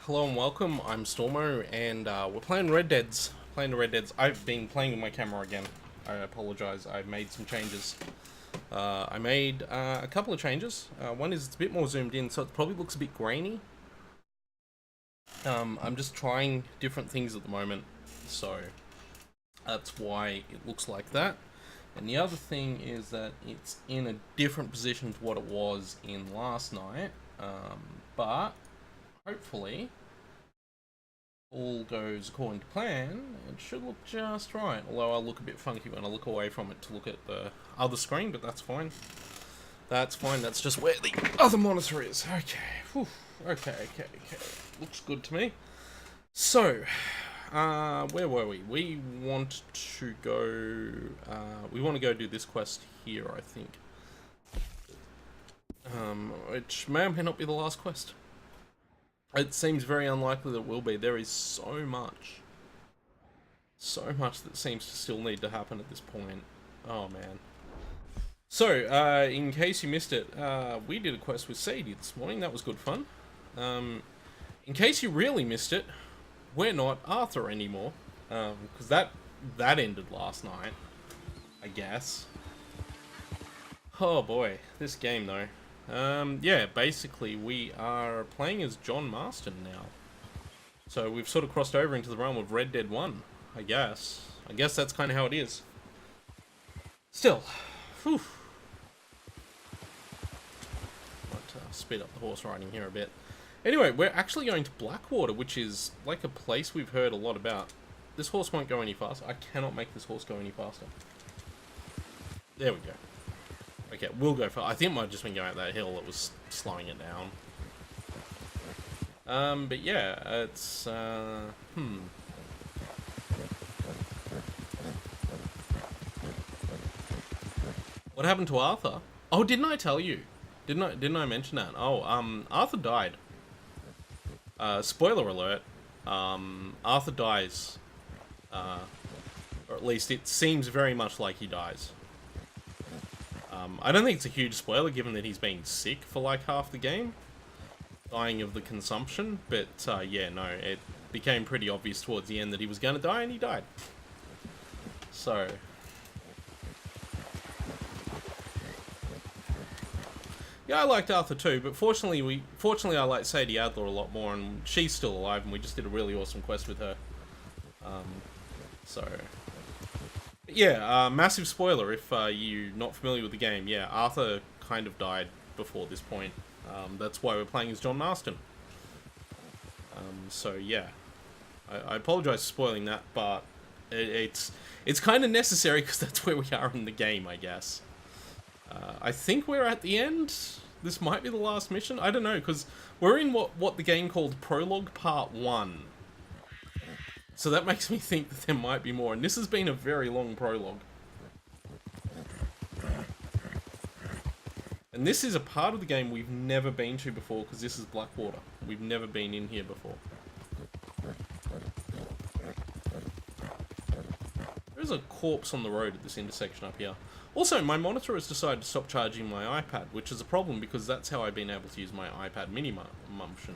Hello and welcome, I'm Stormo, and we're playing Red Deads. I've been playing with my camera again. I apologise, I've made some changes. I made a couple of changes. One is it's a bit more zoomed in, so it probably looks a bit grainy. I'm just trying different things at the moment, so that's why it looks like that. And the other thing is that it's in a different position to what it was in last night, but hopefully all goes according to plan. It should look just right, although I'll look a bit funky when I look away from it to look at the other screen, but that's fine. That's fine, that's just where the other monitor is. Okay, whew. Okay. Looks good to me. So, where were we? We want to go do this quest here, I think. Which may or may not be the last quest. It seems very unlikely that it will be. There is so much that seems to still need to happen at this point. Oh man. So, in case you missed it, we did a quest with Sadie this morning. That was good fun. In case you really missed it, we're not Arthur anymore. Because that ended last night, I guess. Oh boy, this game though. Yeah, basically we are playing as John Marston now. So we've sort of crossed over into the realm of Red Dead 1, I guess. I guess that's kind of how it is. Still, whew. Might speed up the horse riding here a bit. Anyway, we're actually going to Blackwater, which is like a place we've heard a lot about. This horse won't go any faster. I cannot make this horse go any faster. There we go. Okay, we'll go for. I think it might have just been going up that hill that was slowing it down. But yeah, it's What happened to Arthur? Oh, didn't I tell you? Didn't I mention that? Oh, Arthur died. Spoiler alert. Arthur dies. Or at least it seems very much like he dies. I don't think it's a huge spoiler given that he's been sick for like half the game. Dying of the consumption, but yeah, no, it became pretty obvious towards the end that he was going to die, and he died. So. Yeah, I liked Arthur too, but fortunately I like Sadie Adler a lot more, and she's still alive, and we just did a really awesome quest with her. So. Yeah, massive spoiler if you're not familiar with the game. Yeah, Arthur kind of died before this point. That's why we're playing as John Marston. So yeah, I apologise for spoiling that, but it's kind of necessary because that's where we are in the game, I guess. I think we're at the end. This might be the last mission. I don't know, because we're in what the game called Prologue Part 1. So that makes me think that there might be more, and this has been a very long prologue. And this is a part of the game we've never been to before, because this is Blackwater. We've never been in here before. There's a corpse on the road at this intersection up here. Also, my monitor has decided to stop charging my iPad, which is a problem because that's how I've been able to use my iPad mini function.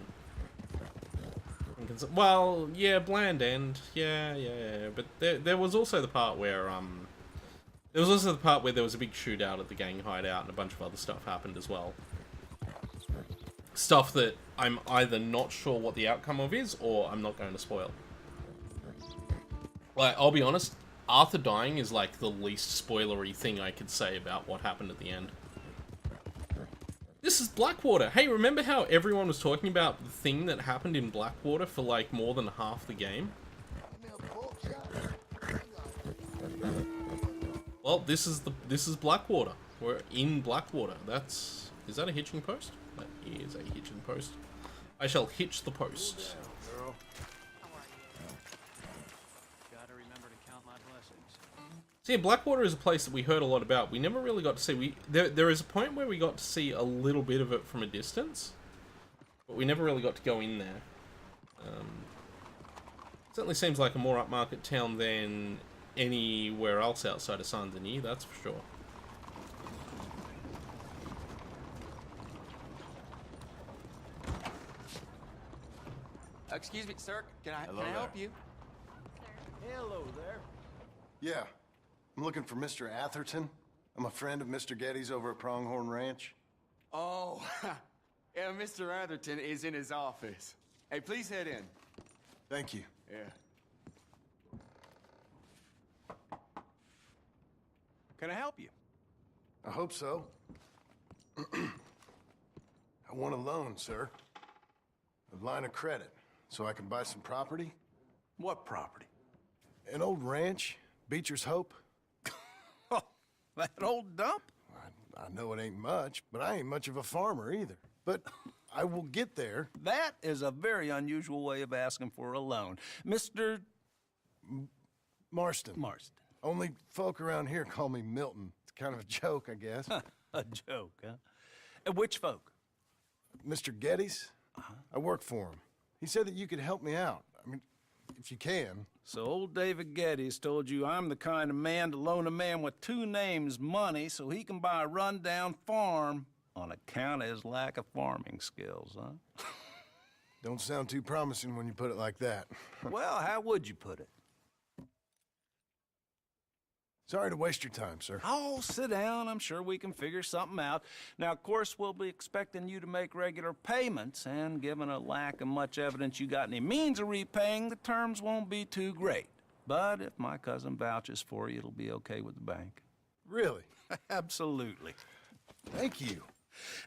Well, yeah, bland end. Yeah. But there was also the part where there was a big shootout at the gang hideout, and a bunch of other stuff happened as well. Stuff that I'm either not sure what the outcome of is, or I'm not going to spoil. Like, I'll be honest, Arthur dying is like the least spoilery thing I could say about what happened at the end. This is Blackwater. Hey, remember how everyone was talking about the thing that happened in Blackwater for like more than half the game? Well, this is Blackwater. We're in Blackwater. Is that a hitching post? That is a hitching post. I shall hitch the post. So yeah, Blackwater is a place that we heard a lot about. We never really got to see. There is a point where we got to see a little bit of it from a distance, but we never really got to go in there. Certainly seems like a more upmarket town than anywhere else outside of Saint-Denis, that's for sure. Excuse me, sir. Can I Hello help there. you? Hello there. Yeah. I'm looking for Mr. Atherton. I'm a friend of Mr. Getty's over at Pronghorn Ranch. Oh, yeah, Mr. Atherton is in his office. Hey, please head in. Thank you. Yeah. Can I help you? I hope so. I want a loan, sir. A line of credit, so I can buy some property. What property? An old ranch, Beecher's Hope. Oh, that old dump? I know it ain't much, but I ain't much of a farmer either. But I will get there. That is a very unusual way of asking for a loan. Mr. Marston. Marston. Only folk around here call me Milton. It's kind of a joke, I guess. A joke, huh? And which folk? Mr. Getty's? I work for him. He said that you could help me out. I mean, if you can. So old David Geddes told you I'm the kind of man to loan a man with two names money so he can buy a rundown farm on account of his lack of farming skills, huh? Don't sound too promising when you put it like that. Well, how would you put it? Sorry to waste your time, sir. Oh, sit down. I'm sure we can figure something out. Now, of course, we'll be expecting you to make regular payments, and given a lack of much evidence you got any means of repaying, the terms won't be too great. But if my cousin vouches for you, it'll be okay with the bank. Really? Absolutely. Thank you.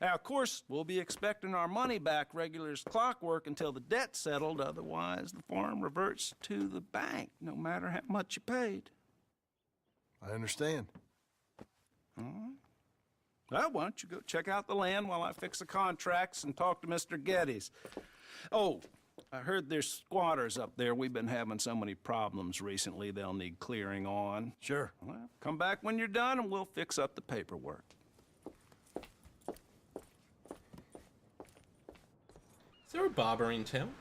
Now, of course, we'll be expecting our money back regular as clockwork until the debt's settled. Otherwise, the farm reverts to the bank, no matter how much you paid. I understand. Well, why don't you go check out the land while I fix the contracts and talk to Mr. Geddes. Oh, I heard there's squatters up there. We've been having so many problems recently they'll need clearing on. Sure. Well, come back when you're done and we'll fix up the paperwork. Is there a barber in town?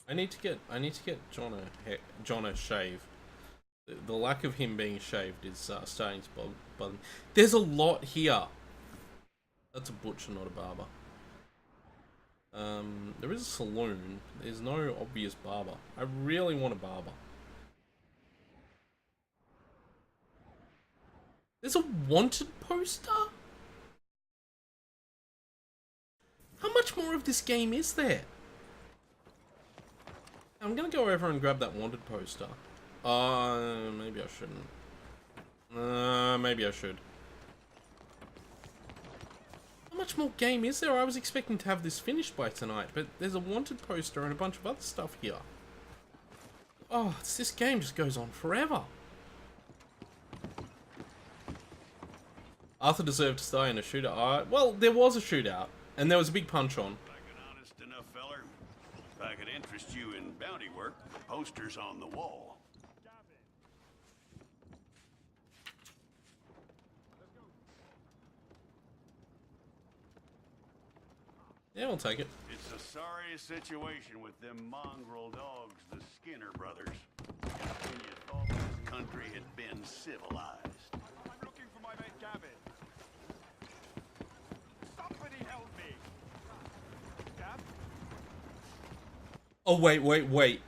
I need to get John a shave. The lack of him being shaved is starting to bother me. There's a lot here. That's a butcher, not a barber. There is a saloon. There's no obvious barber. I really want a barber. There's a wanted poster? How much more of this game is there? I'm gonna go over and grab that wanted poster. Maybe I shouldn't. Maybe I should. How much more game is there? I was expecting to have this finished by tonight, but there's a wanted poster and a bunch of other stuff here. Oh, this game just goes on forever. Arthur deserved to die in a shootout. Well, there was a shootout, and there was a big punch-on. Like an honest enough feller, if I could interest you in bounty work, the poster's on the wall. Yeah, we'll take it. It's a sorry situation with them mongrel dogs, the Skinner brothers. When you thought this country had been civilized. I'm looking for my mate Gavin. Somebody help me. Gav? Oh, wait.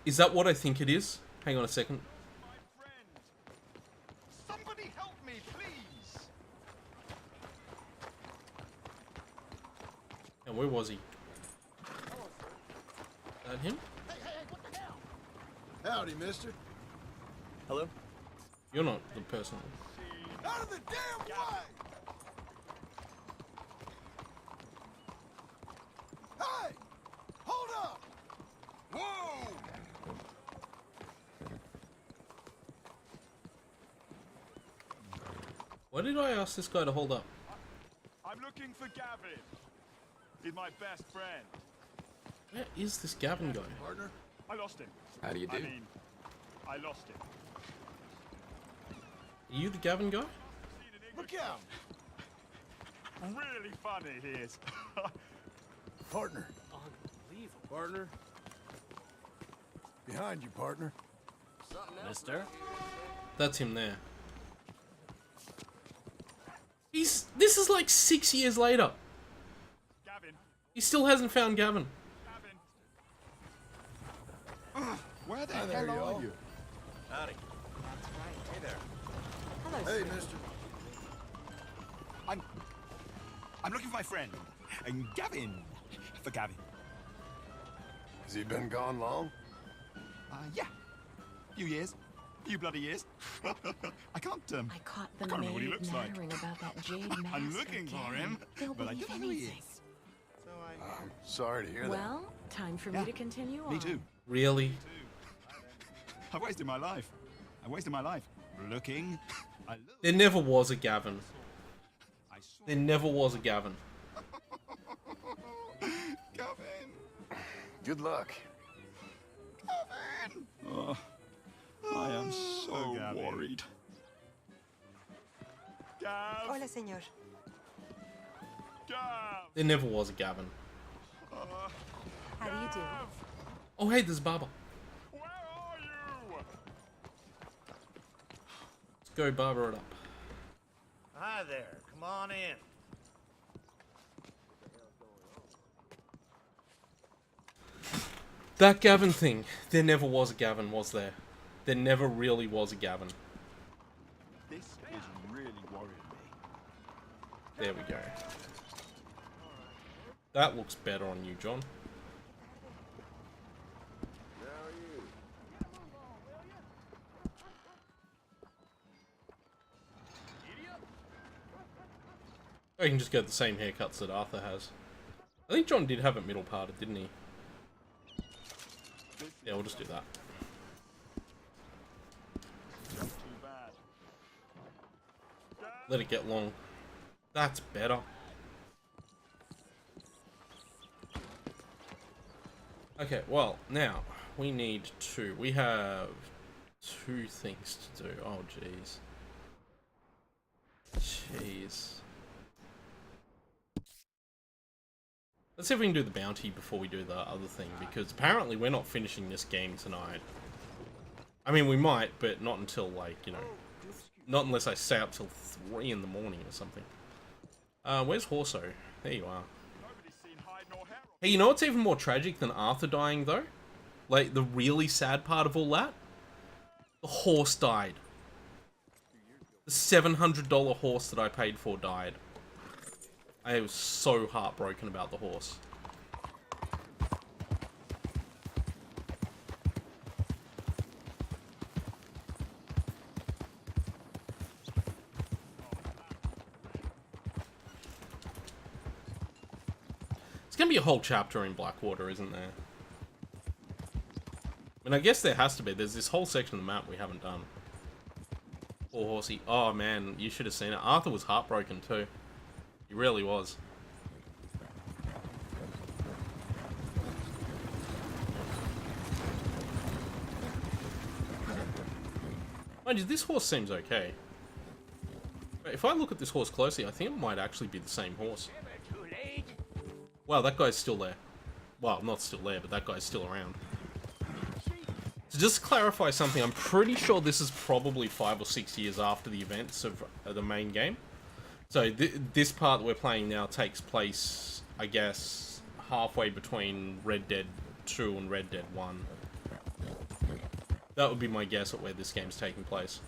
Is that what I think it is? Hang on a second. My friend. Somebody help me, please. And where was he? That him? Hey, what the hell? Howdy, mister. Hello? You're not the person. Out of the damn way! Hey! Hold up! Whoa! Why did I ask this guy to hold up? I'm looking for Gavin. He's my best friend. Where is this Gavin guy? Partner? I lost him. How do you do? I lost him. Are you the Gavin guy? Seen an Look Englishman. out! Really funny he is. Partner. Unbelievable. Partner. Behind you, partner. Mister? That's him there. This is like 6 years later. Gavin. He still hasn't found Gavin. Gavin. Where the Hi there, hell y'all. are you? Howdy. That's right. Hey there. Hello, Hey, sir. mister. I'm looking for my friend, Gavin. For Gavin. Has he been gone long? Yeah. Few years. Few bloody years. I can't, I caught the I can't remember what he maid looks like. nattering about that jade mask I'm looking for again. him, They'll but I believe don't know who he anything. is. So I... I'm sorry to hear that. Well, time for Yeah, me to continue on. Me too. Really? I've wasted my life. I wasted my life looking. I look. There never was a Gavin. I saw There never was a Gavin. Gavin. Good luck. Gavin. Oh, I am so worried. Gav. Hola, señor. Gav. There never was a Gavin. How do you do? Oh, hey, there's Baba. Where are you? Let's go barber it up. Hi there. Come on in. That Gavin thing. There never was a Gavin, was there? There never really was a Gavin. This is really worrying me. There we go. That looks better on you, John. I can just get the same haircuts that Arthur has. I think John did have it middle parted, didn't he? Yeah, we'll just do that. Too bad. Let it get long. That's better. Okay, well, now, we need two. We have two things to do. Oh, jeez. Jeez. Let's see if we can do the bounty before we do the other thing, because apparently we're not finishing this game tonight. I mean, we might, but not until, like, you know, not unless I stay up till 3 in the morning or something. Where's Horso? There you are. Nobody's seen hide nor hair. Hey, you know what's even more tragic than Arthur dying, though? Like, the really sad part of all that? The horse died. The $700 horse that I paid for died. I was so heartbroken about the horse. It's gonna be a whole chapter in Blackwater, isn't there? I mean, I guess there has to be. There's this whole section of the map we haven't done. Poor horsey. Oh man, you should have seen it. Arthur was heartbroken too. He really was. Mind you, this horse seems okay. If I look at this horse closely, I think it might actually be the same horse. Wow, that guy's still there. Well, not still there, but that guy's still around. So just to clarify something, I'm pretty sure this is probably 5 or 6 years after the events of the main game. So this part that we're playing now takes place, I guess, halfway between Red Dead 2 and Red Dead 1. That would be my guess at where this game's taking place.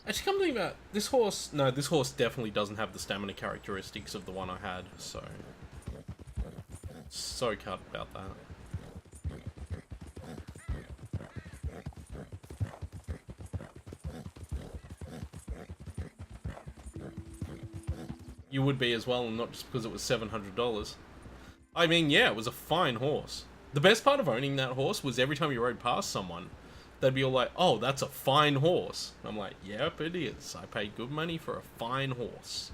Actually, come to think about this horse. No, this horse definitely doesn't have the stamina characteristics of the one I had, so cut about that. You would be as well, and not just because it was $700. I mean, yeah, it was a fine horse. The best part of owning that horse was every time you rode past someone, they'd be all like, oh, that's a fine horse. I'm like, yep, it is. I paid good money for a fine horse.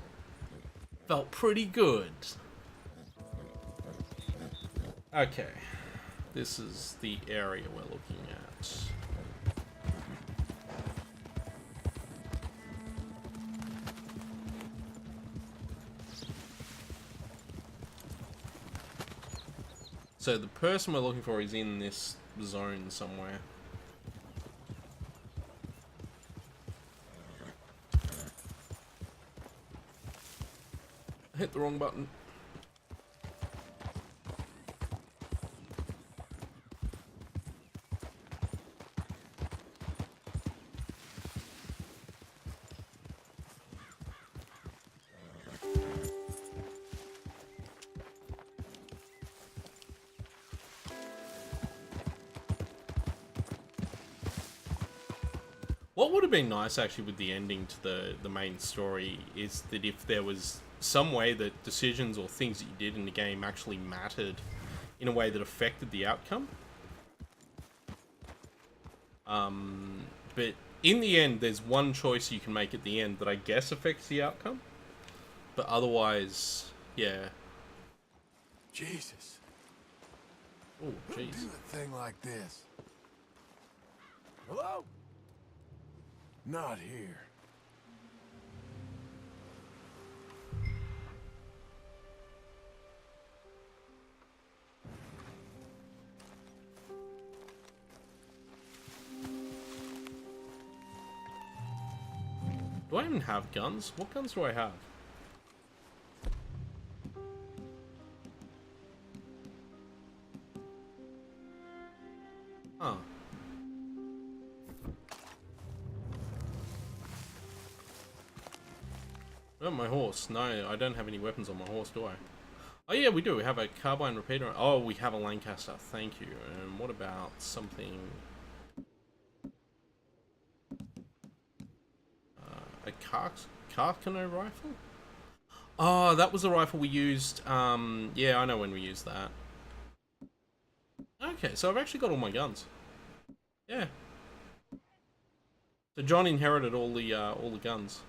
Felt pretty good. Okay. This is the area we're looking at. So the person we're looking for is in this zone somewhere. I hit the wrong button. What would have been nice actually with the ending to the main story is that if there was some way that decisions or things that you did in the game actually mattered in a way that affected the outcome. But in the end, there's one choice you can make at the end that I guess affects the outcome. But otherwise, yeah. Jesus. Oh, jeez. Do a thing like this. Hello? Not here. Do I even have guns? What guns do I have? Huh. Oh, my horse. No, I don't have any weapons on my horse, do I? Oh yeah, we do. We have a carbine repeater. Oh, we have a Lancaster. Thank you. And what about something... a Carcano rifle? Oh, that was the rifle we used. Yeah, I know when we used that. Okay, so I've actually got all my guns. Yeah. So John inherited all the guns.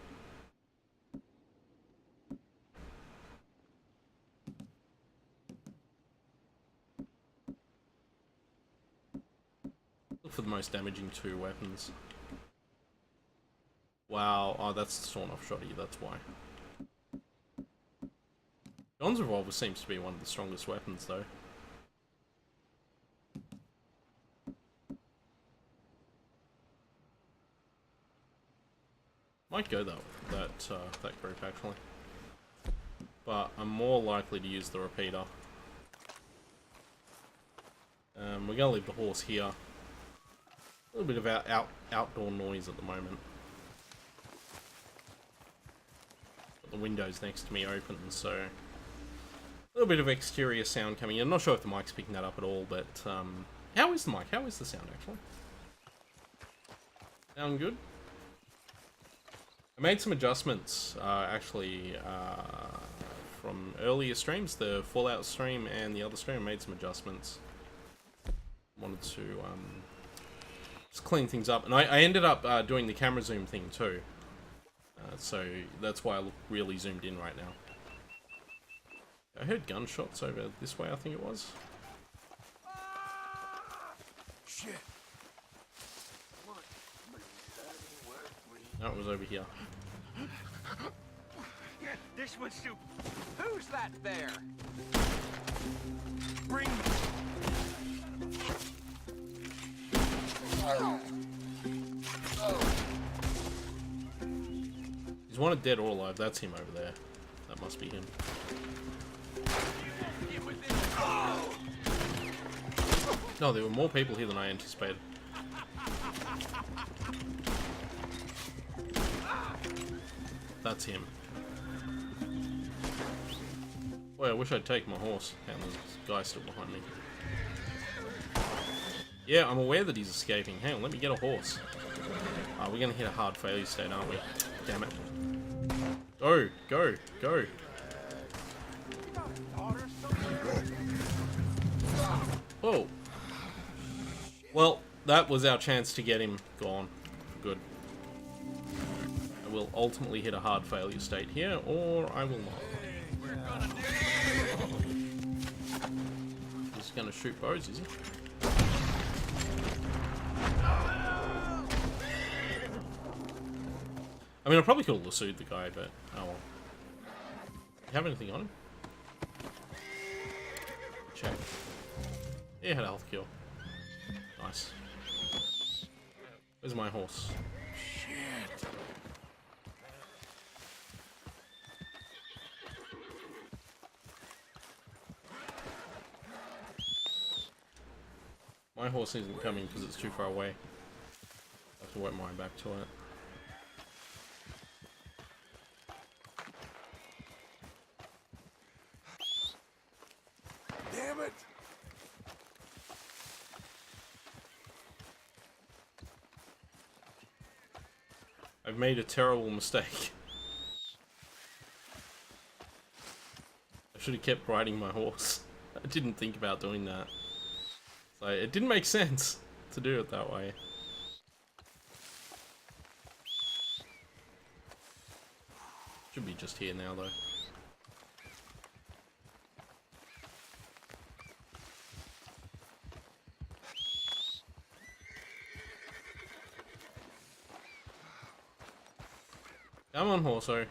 Look for the most damaging 2 weapons. Wow, oh, that's the sawn-off shotty, that's why. John's revolver seems to be one of the strongest weapons, though. Might go that group, actually. But I'm more likely to use the repeater. We're gonna leave the horse here. A little bit of outdoor noise at the moment. Got the windows next to me open, so a little bit of exterior sound coming in. I'm not sure if the mic's picking that up at all, but how is the mic? How is the sound actually? Sound good? I made some adjustments actually from earlier streams, the Fallout stream and the other stream. I made some adjustments. Wanted to just clean things up, and I ended up doing the camera zoom thing too, so that's why I look really zoomed in right now. I heard gunshots over this way, I think it was. Shit. No, it was over here. This one's too... Who's that there? Bring me... He's wanted dead or alive. That's him over there. That must be him. No, there were more people here than I anticipated. That's him. Boy, I wish I'd take my horse. And there's a guy still behind me. Yeah, I'm aware that he's escaping. Hang on, let me get a horse. We're gonna hit a hard failure state, aren't we? Damn it. Go, go, go. Oh. Well, that was our chance to get him gone. Good. I will ultimately hit a hard failure state here, or I will not. He's gonna shoot bows, is he? I mean, I probably could have lassoed the guy, but oh well. Do you have anything on him? Check. Yeah, he had a health kill. Nice. Where's my horse? Shit. My horse isn't coming because it's too far away. I have to work my way back to it. Damn it! I've made a terrible mistake. I should have kept riding my horse. I didn't think about doing that. So it didn't make sense to do it that way. Should be just here now though. Come on, Horso.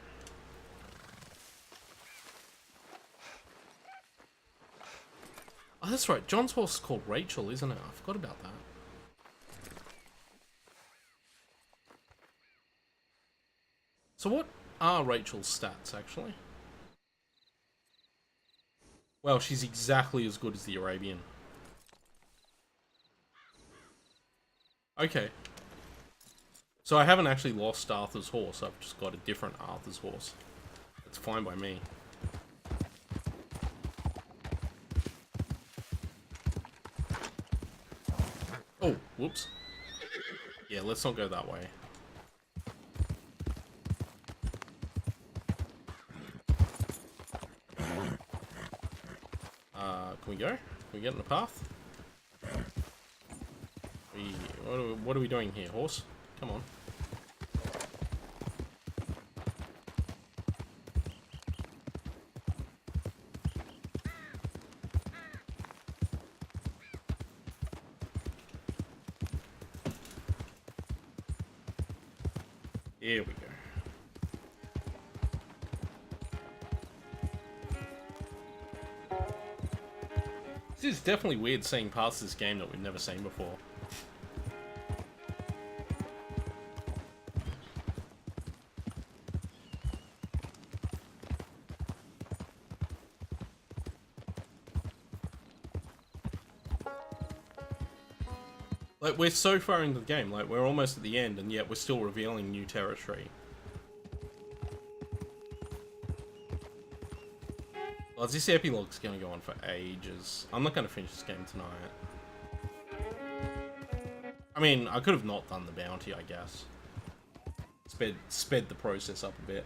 Oh, that's right. John's horse is called Rachel, isn't it? I forgot about that. So what are Rachel's stats, actually? Well, she's exactly as good as the Arabian. Okay. So I haven't actually lost Arthur's horse, I've just got a different Arthur's horse. That's fine by me. Oh, whoops. Yeah, let's not go that way. Can we go? Can we get in the path? What are we doing here, horse? Come on. Here we go. This is definitely weird seeing parts of this game that we've never seen before. Like, we're so far into the game, like, we're almost at the end, and yet we're still revealing new territory. Well, this epilogue's gonna go on for ages. I'm not gonna finish this game tonight. I mean, I could have not done the bounty, I guess. Sped the process up a bit.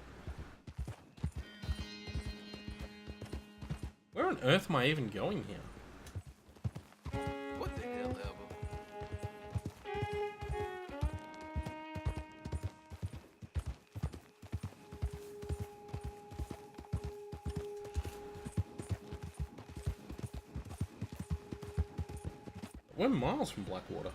Where on earth am I even going here? What the hell ever? We're miles from Blackwater.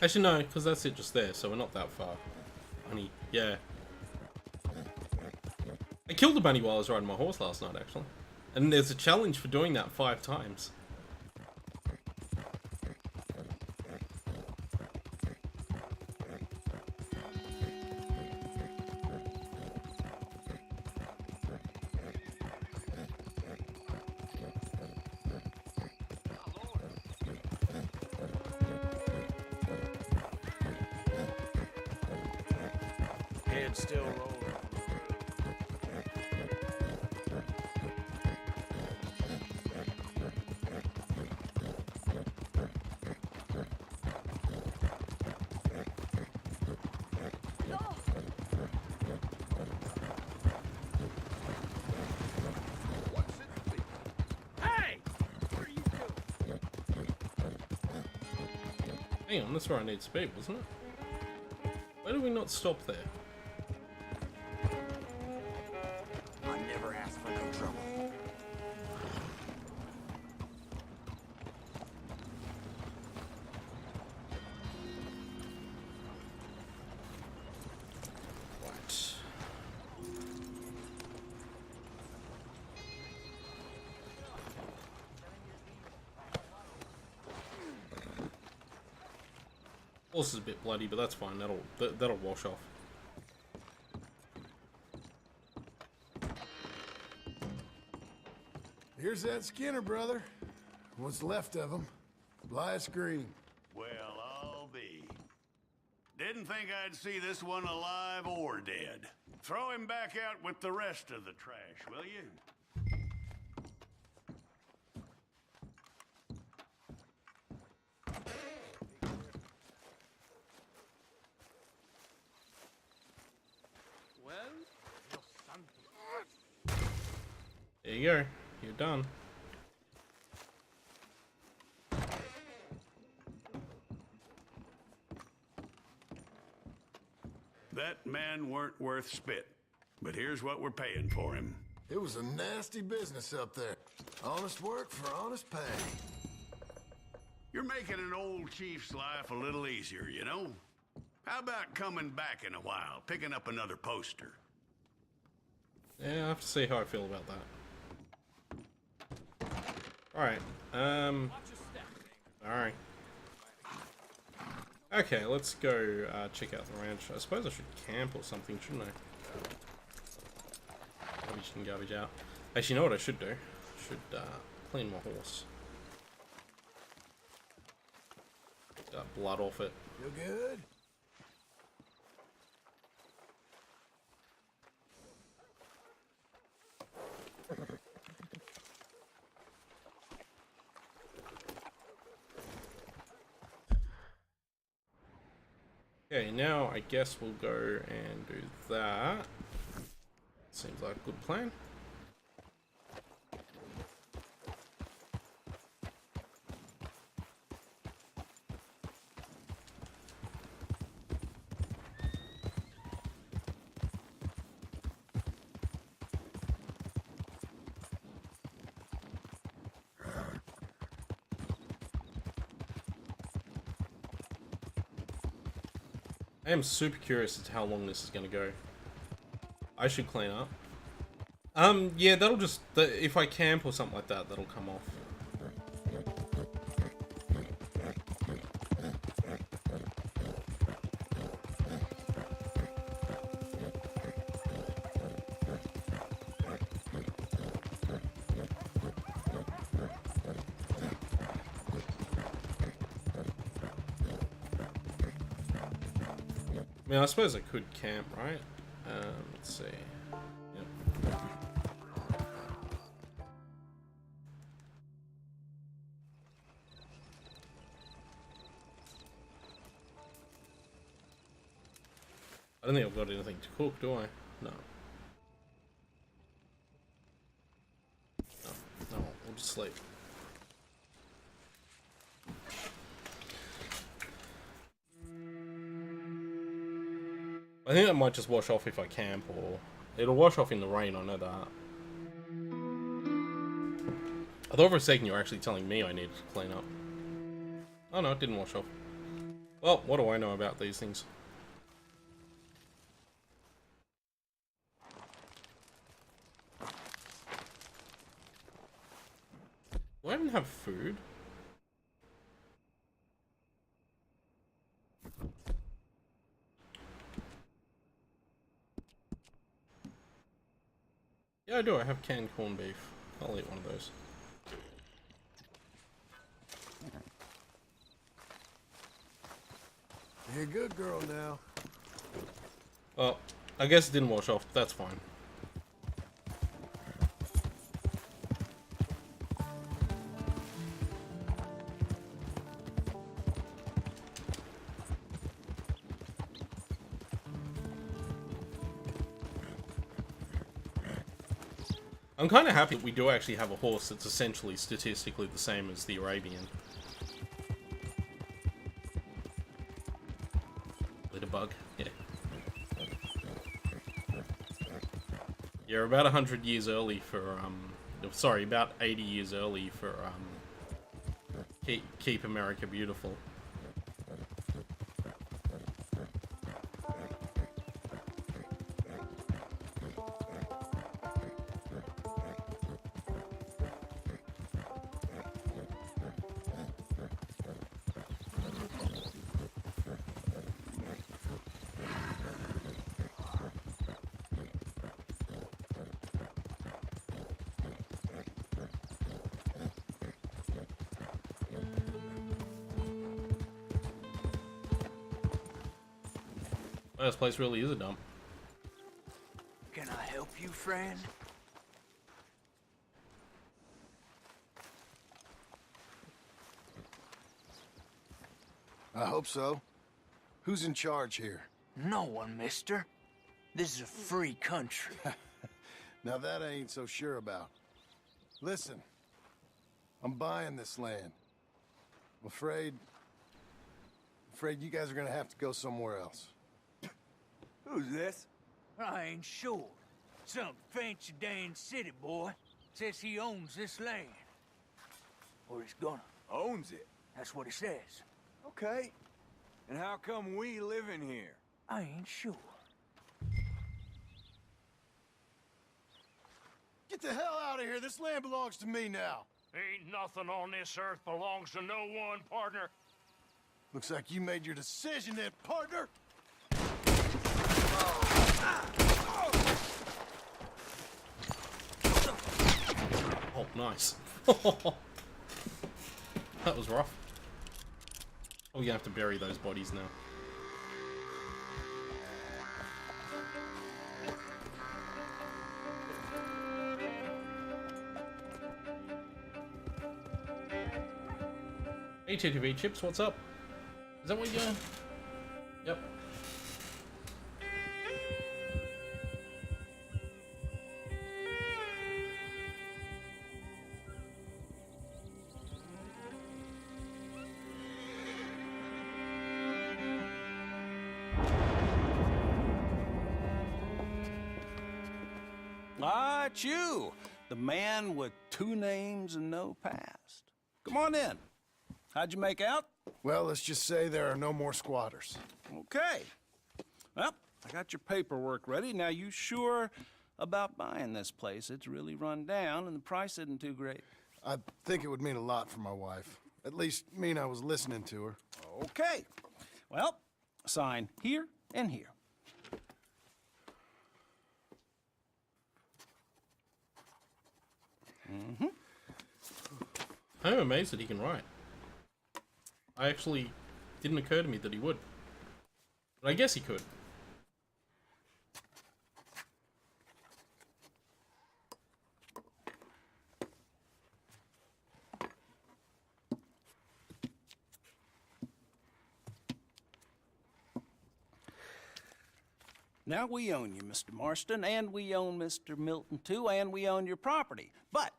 Actually, no, because that's it just there, so we're not that far. Bunny, yeah. I killed a bunny while I was riding my horse last night, actually. And there's a challenge for doing that 5 times. Head still rolling. Hang on, that's where I need speed, wasn't it? Why did we not stop there? I never asked for no trouble. Horse is a bit bloody, but that's fine. That'll wash off. Here's that Skinner brother. What's left of him. Lias Green. Well, I'll be. Didn't think I'd see this one alive or dead. Throw him back out with the rest of the trash, will you? There you go. You're done. That man weren't worth spit. But here's what we're paying for him. It was a nasty business up there. Honest work for honest pay. You're making an old chief's life a little easier, you know? How about coming back in a while, picking up another poster? Yeah, I have to see how I feel about that. Alright, alright. Okay, let's go check out the ranch. I suppose I should camp or something, shouldn't I? Garbage in, garbage out. Actually, you know what I should do? I should clean my horse. Got blood off it. You good? Okay, now I guess we'll go and do that. Seems like a good plan. I am super curious as to how long this is going to go. I should clean up. Yeah, that'll just... if I camp or something like that, that'll come off. I mean, I suppose I could camp, right? Let's see. Yep. I don't think I've got anything to cook, do I? No. No, we'll just sleep. I think that might just wash off if I camp, or... It'll wash off in the rain, I know that. I thought for a second you were actually telling me I needed to clean up. Oh no, it didn't wash off. Well, what do I know about these things? Do I even have food? Yeah, I do. I have canned corned beef. I'll eat one of those. You're a good girl now. Well, I guess it didn't wash off. That's fine. I'm kind of happy we do actually have a horse that's essentially statistically the same as the Arabian. Little bug, yeah. You're about 100 years early for, sorry, about 80 years early for, Keep America Beautiful. This place really is a dump. Can I help you, friend? I hope so. Who's in charge here? No one, mister. This is a free country. Now that I ain't so sure about. Listen, I'm buying this land. I'm afraid you guys are gonna have to go somewhere else. Who's this? I ain't sure. Some fancy Dan city boy says he owns this land. Or he's gonna. Owns it. That's what he says. Okay. And how come we live in here? I ain't sure. Get the hell out of here. This land belongs to me now. Ain't nothing on this earth belongs to no one, partner. Looks like you made your decision then, partner. Oh, nice. That was rough. Oh, you have to bury those bodies now. Hey, TTV Chips, what's up? Is that what you're... Yep. Ah, it's you, the man with 2 names and no past. Come on in. How'd you make out? Well, let's just say there are no more squatters. Okay. Well, I got your paperwork ready. Now, you sure about buying this place? It's really run down, and the price isn't too great. I think it would mean a lot for my wife. At least mean I was listening to her. Okay. Well, sign here and here. I'm amazed that he can write. I actually didn't occur to me that he would. But I guess he could. Now we own you, Mr. Marston, and we own Mr. Milton too, and we own your property. But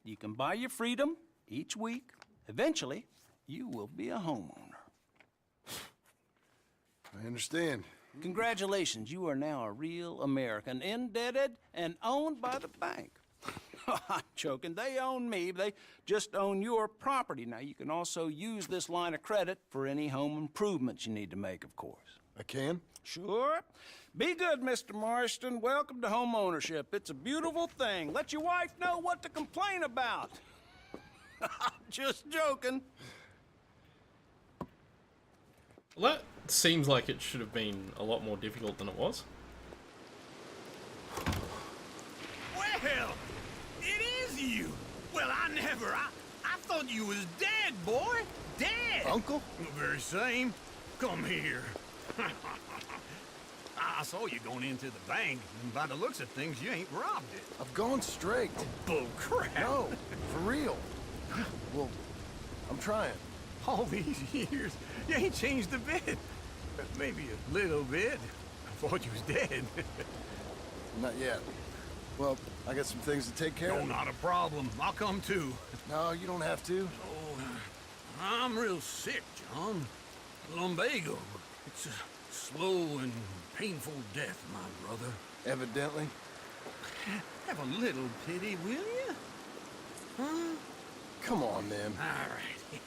you can buy your freedom each week. Eventually, you will be a homeowner. I understand. Congratulations, you are now a real American, indebted and owned by the bank. I'm joking, they own me, they just own your property. Now, you can also use this line of credit for any home improvements you need to make, of course. I can? Sure. Be good, Mr. Marston. Welcome to home ownership. It's a beautiful thing. Let your wife know what to complain about. I'm just joking. Well, that seems like it should have been a lot more difficult than it was. Well, it is you. Well, I thought you was dead, boy. Dead. Uncle? The very same. Come here. I saw you going into the bank, and by the looks of things, you ain't robbed it. I've gone straight. Bull crap. No, for real. Well, I'm trying. All these years, you ain't changed a bit. Maybe a little bit. I thought you was dead. Not yet. Well, I got some things to take care No, of. not a problem. I'll come too. No, you don't have to. Oh, I'm real sick, John. Lumbago. It's a slow and painful death, my brother. Evidently. Have a little pity, will you? Huh? Come on, then. All right.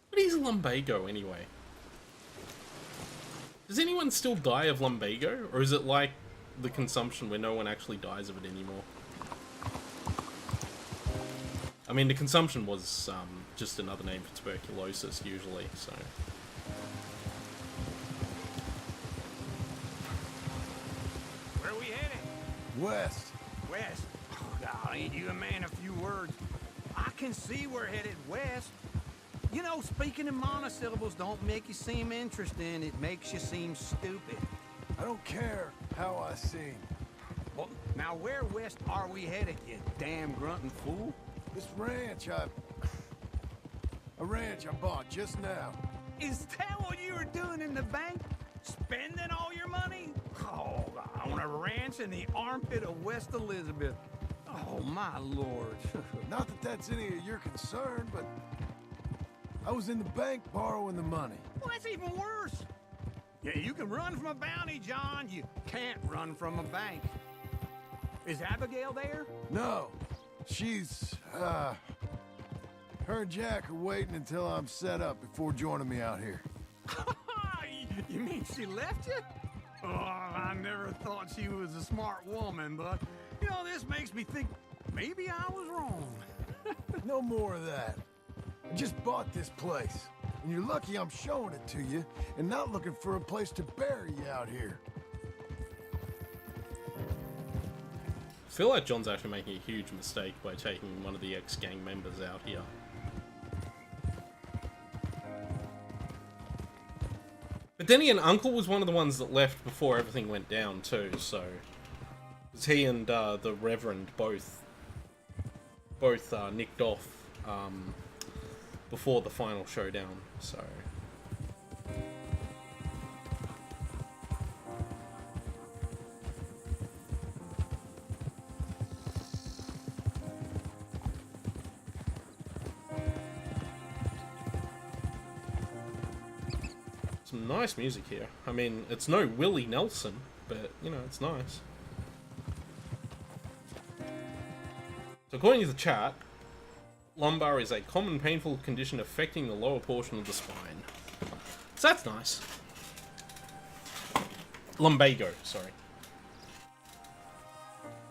What is lumbago, anyway? Does anyone still die of lumbago? Or is it like the consumption where no one actually dies of it anymore? I mean, the consumption was just another name for tuberculosis, usually, so... Where are we headed? West. West. Oh, God, ain't you a man of few words? I can see we're headed west. You know, speaking in monosyllables don't make you seem interesting. It makes you seem stupid. I don't care how I seem. Well, now where west are we headed, you damn grunting fool? This ranch a ranch I bought just now. Is that what you were doing in the bank? Spending all your money? Oh, on a ranch in the armpit of West Elizabeth. Oh, my lord. Not that that's any of your concern, but I was in the bank borrowing the money. Well, that's even worse. Yeah, you can run from a bounty, John. You can't run from a bank. Is Abigail there? No, she's, her and Jack are waiting until I'm set up before joining me out here. You mean she left you? Oh, I never thought she was a smart woman, but, you know, this makes me think maybe I was wrong. No more of that. I just bought this place, and you're lucky I'm showing it to you and not looking for a place to bury you out here. I feel like John's actually making a huge mistake by taking one of the ex-gang members out here. But then again, Uncle was one of the ones that left before everything went down too, so... He and the Reverend both nicked off before the final showdown, so... Some nice music here. I mean, it's no Willie Nelson, but, you know, it's nice. So according to the chat, lumbar is a common painful condition affecting the lower portion of the spine. So that's nice. Lumbago, sorry.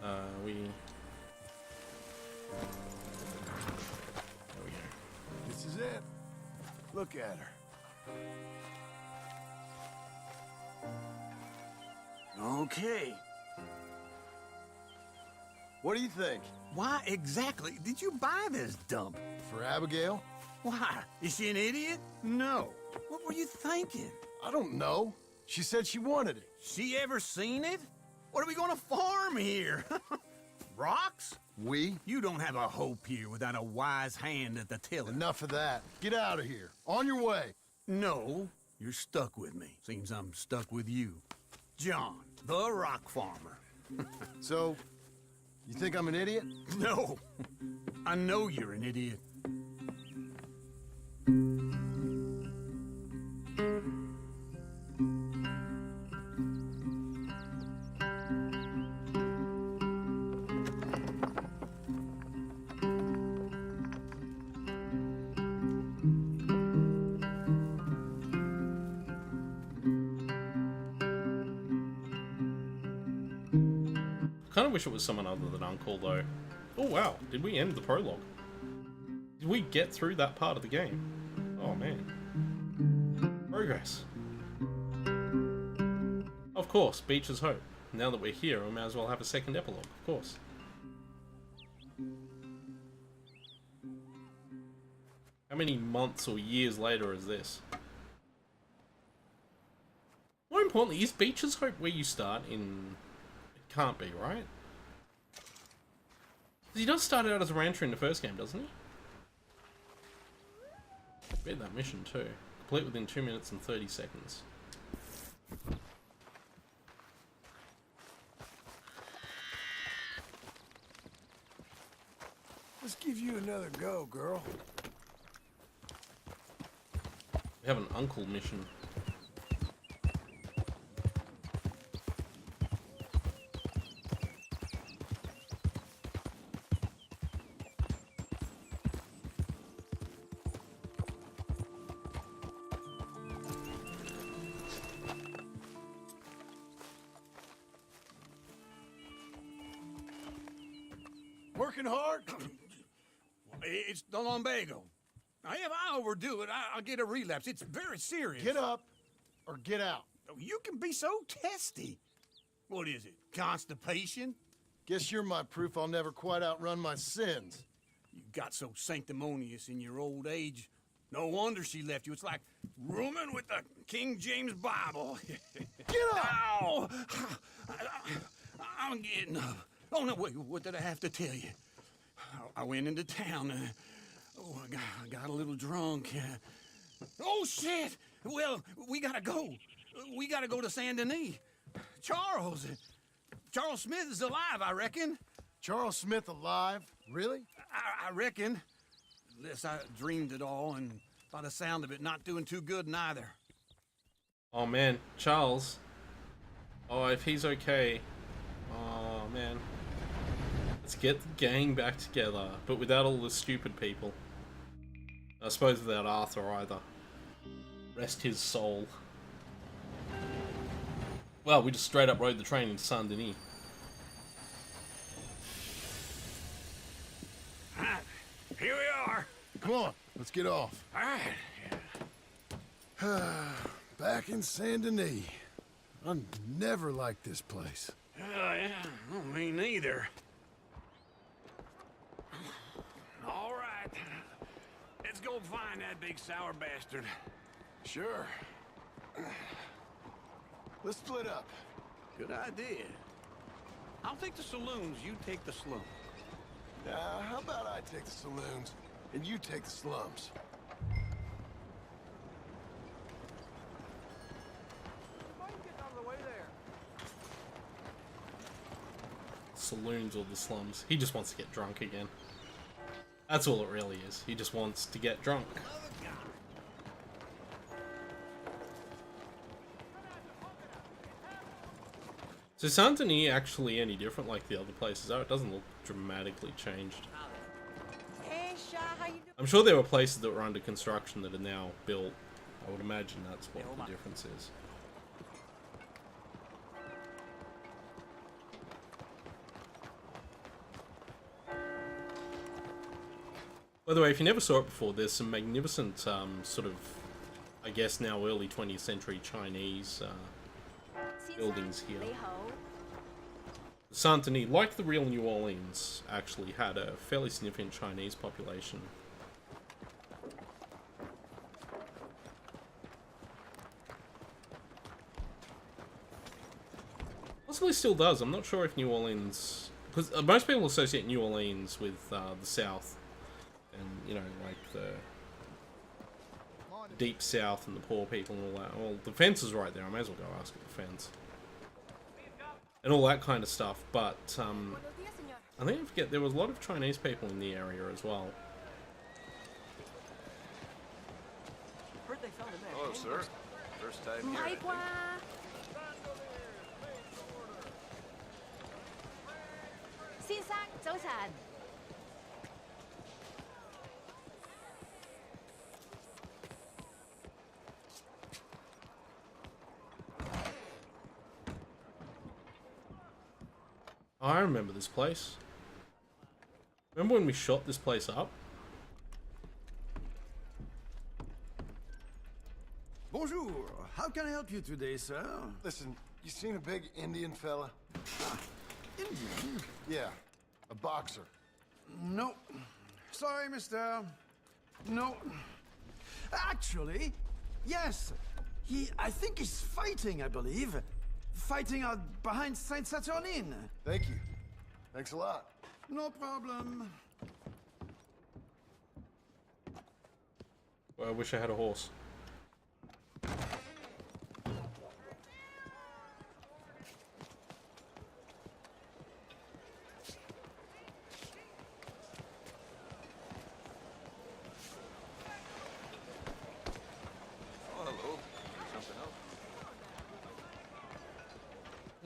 There we go. This is it. Look at her. Okay. What do you think? Why exactly did you buy this dump? For Abigail? Why? Is she an idiot? No. What were you thinking? I don't know. She said she wanted it. She ever seen it? What are we gonna farm here? Rocks? We? You don't have a hope here without a wise hand at the tiller. Enough of that. Get out of here. On your way. No, you're stuck with me. Seems I'm stuck with you. John, the rock farmer. So, you think I'm an idiot? No. I know you're an idiot. Kind of wish it was someone other than Uncle, though. Oh, wow. Did we end the prologue? Did we get through that part of the game? Oh, man. Progress. Of course, Beach's Hope. Now that we're here, we may as well have a second epilogue, of course. How many months or years later is this? More importantly, is Beach's Hope where you start in... Can't be, right? He does start out as a rancher in the first game, doesn't he? Read that mission too. Complete within 2 minutes and 30 seconds. Let's give you another go, girl. We have an uncle mission. Working hard? It's the lumbago. Now, if I overdo it, I'll get a relapse. It's very serious. Get up or get out. You can be so testy. What is it, constipation? Guess you're my proof I'll never quite outrun my sins. You got so sanctimonious in your old age, No wonder she left you. It's like rooming with the King James Bible. Get up! Ow! I'm getting up. Oh, no, wait, what did I have to tell you? I went into town. I got a little drunk. Oh, shit! Well, we gotta go. We gotta go to Saint Denis. Charles Smith is alive, I reckon. Charles Smith alive? Really? I reckon. Unless I dreamed it all, and by the sound of it, not doing too good neither. Oh man, Charles. Oh, if he's okay. Oh man. Let's get the gang back together, but without all the stupid people. I suppose without Arthur either. Rest his soul. Well, we just straight up rode the train into Saint Denis. Here we are. Come on, let's get off. All right. Back in Saint Denis. I never liked this place. Yeah, well, me neither. All right. Let's go find that big sour bastard. Sure. Let's split up. Good idea. I'll take the saloons, you take the slums. How about I take the saloons and you take the slums? Saloons or the slums. He just wants to get drunk again. That's all it really is. He just wants to get drunk. So is Saint Denis actually any different like the other places? Oh, it doesn't look dramatically changed. I'm sure there were places that were under construction that are now built. I would imagine that's what the difference is. By the way, if you never saw it before, there's some magnificent sort of, I guess now early 20th century Chinese buildings here. Saint Denis, like the real New Orleans, actually had a fairly significant Chinese population. Possibly still does. I'm not sure if New Orleans, because most people associate New Orleans with the South, and you know, like the deep South and the poor people and all that. Well, the fence is right there. I may as well go ask at the fence and all that kind of stuff. But I think I forget there was a lot of Chinese people in the area as well. Hello, sir. First time here. I think. I remember this place. Remember when we shot this place up? Bonjour. How can I help you today, sir? Listen, you seen a big Indian fella? Indian? Yeah, a boxer. No. Sorry, mister. No. Actually, yes. I think he's fighting, I believe. Fighting out behind Saint Saturnine. Thank you. Thanks a lot. No problem. Well, I wish I had a horse.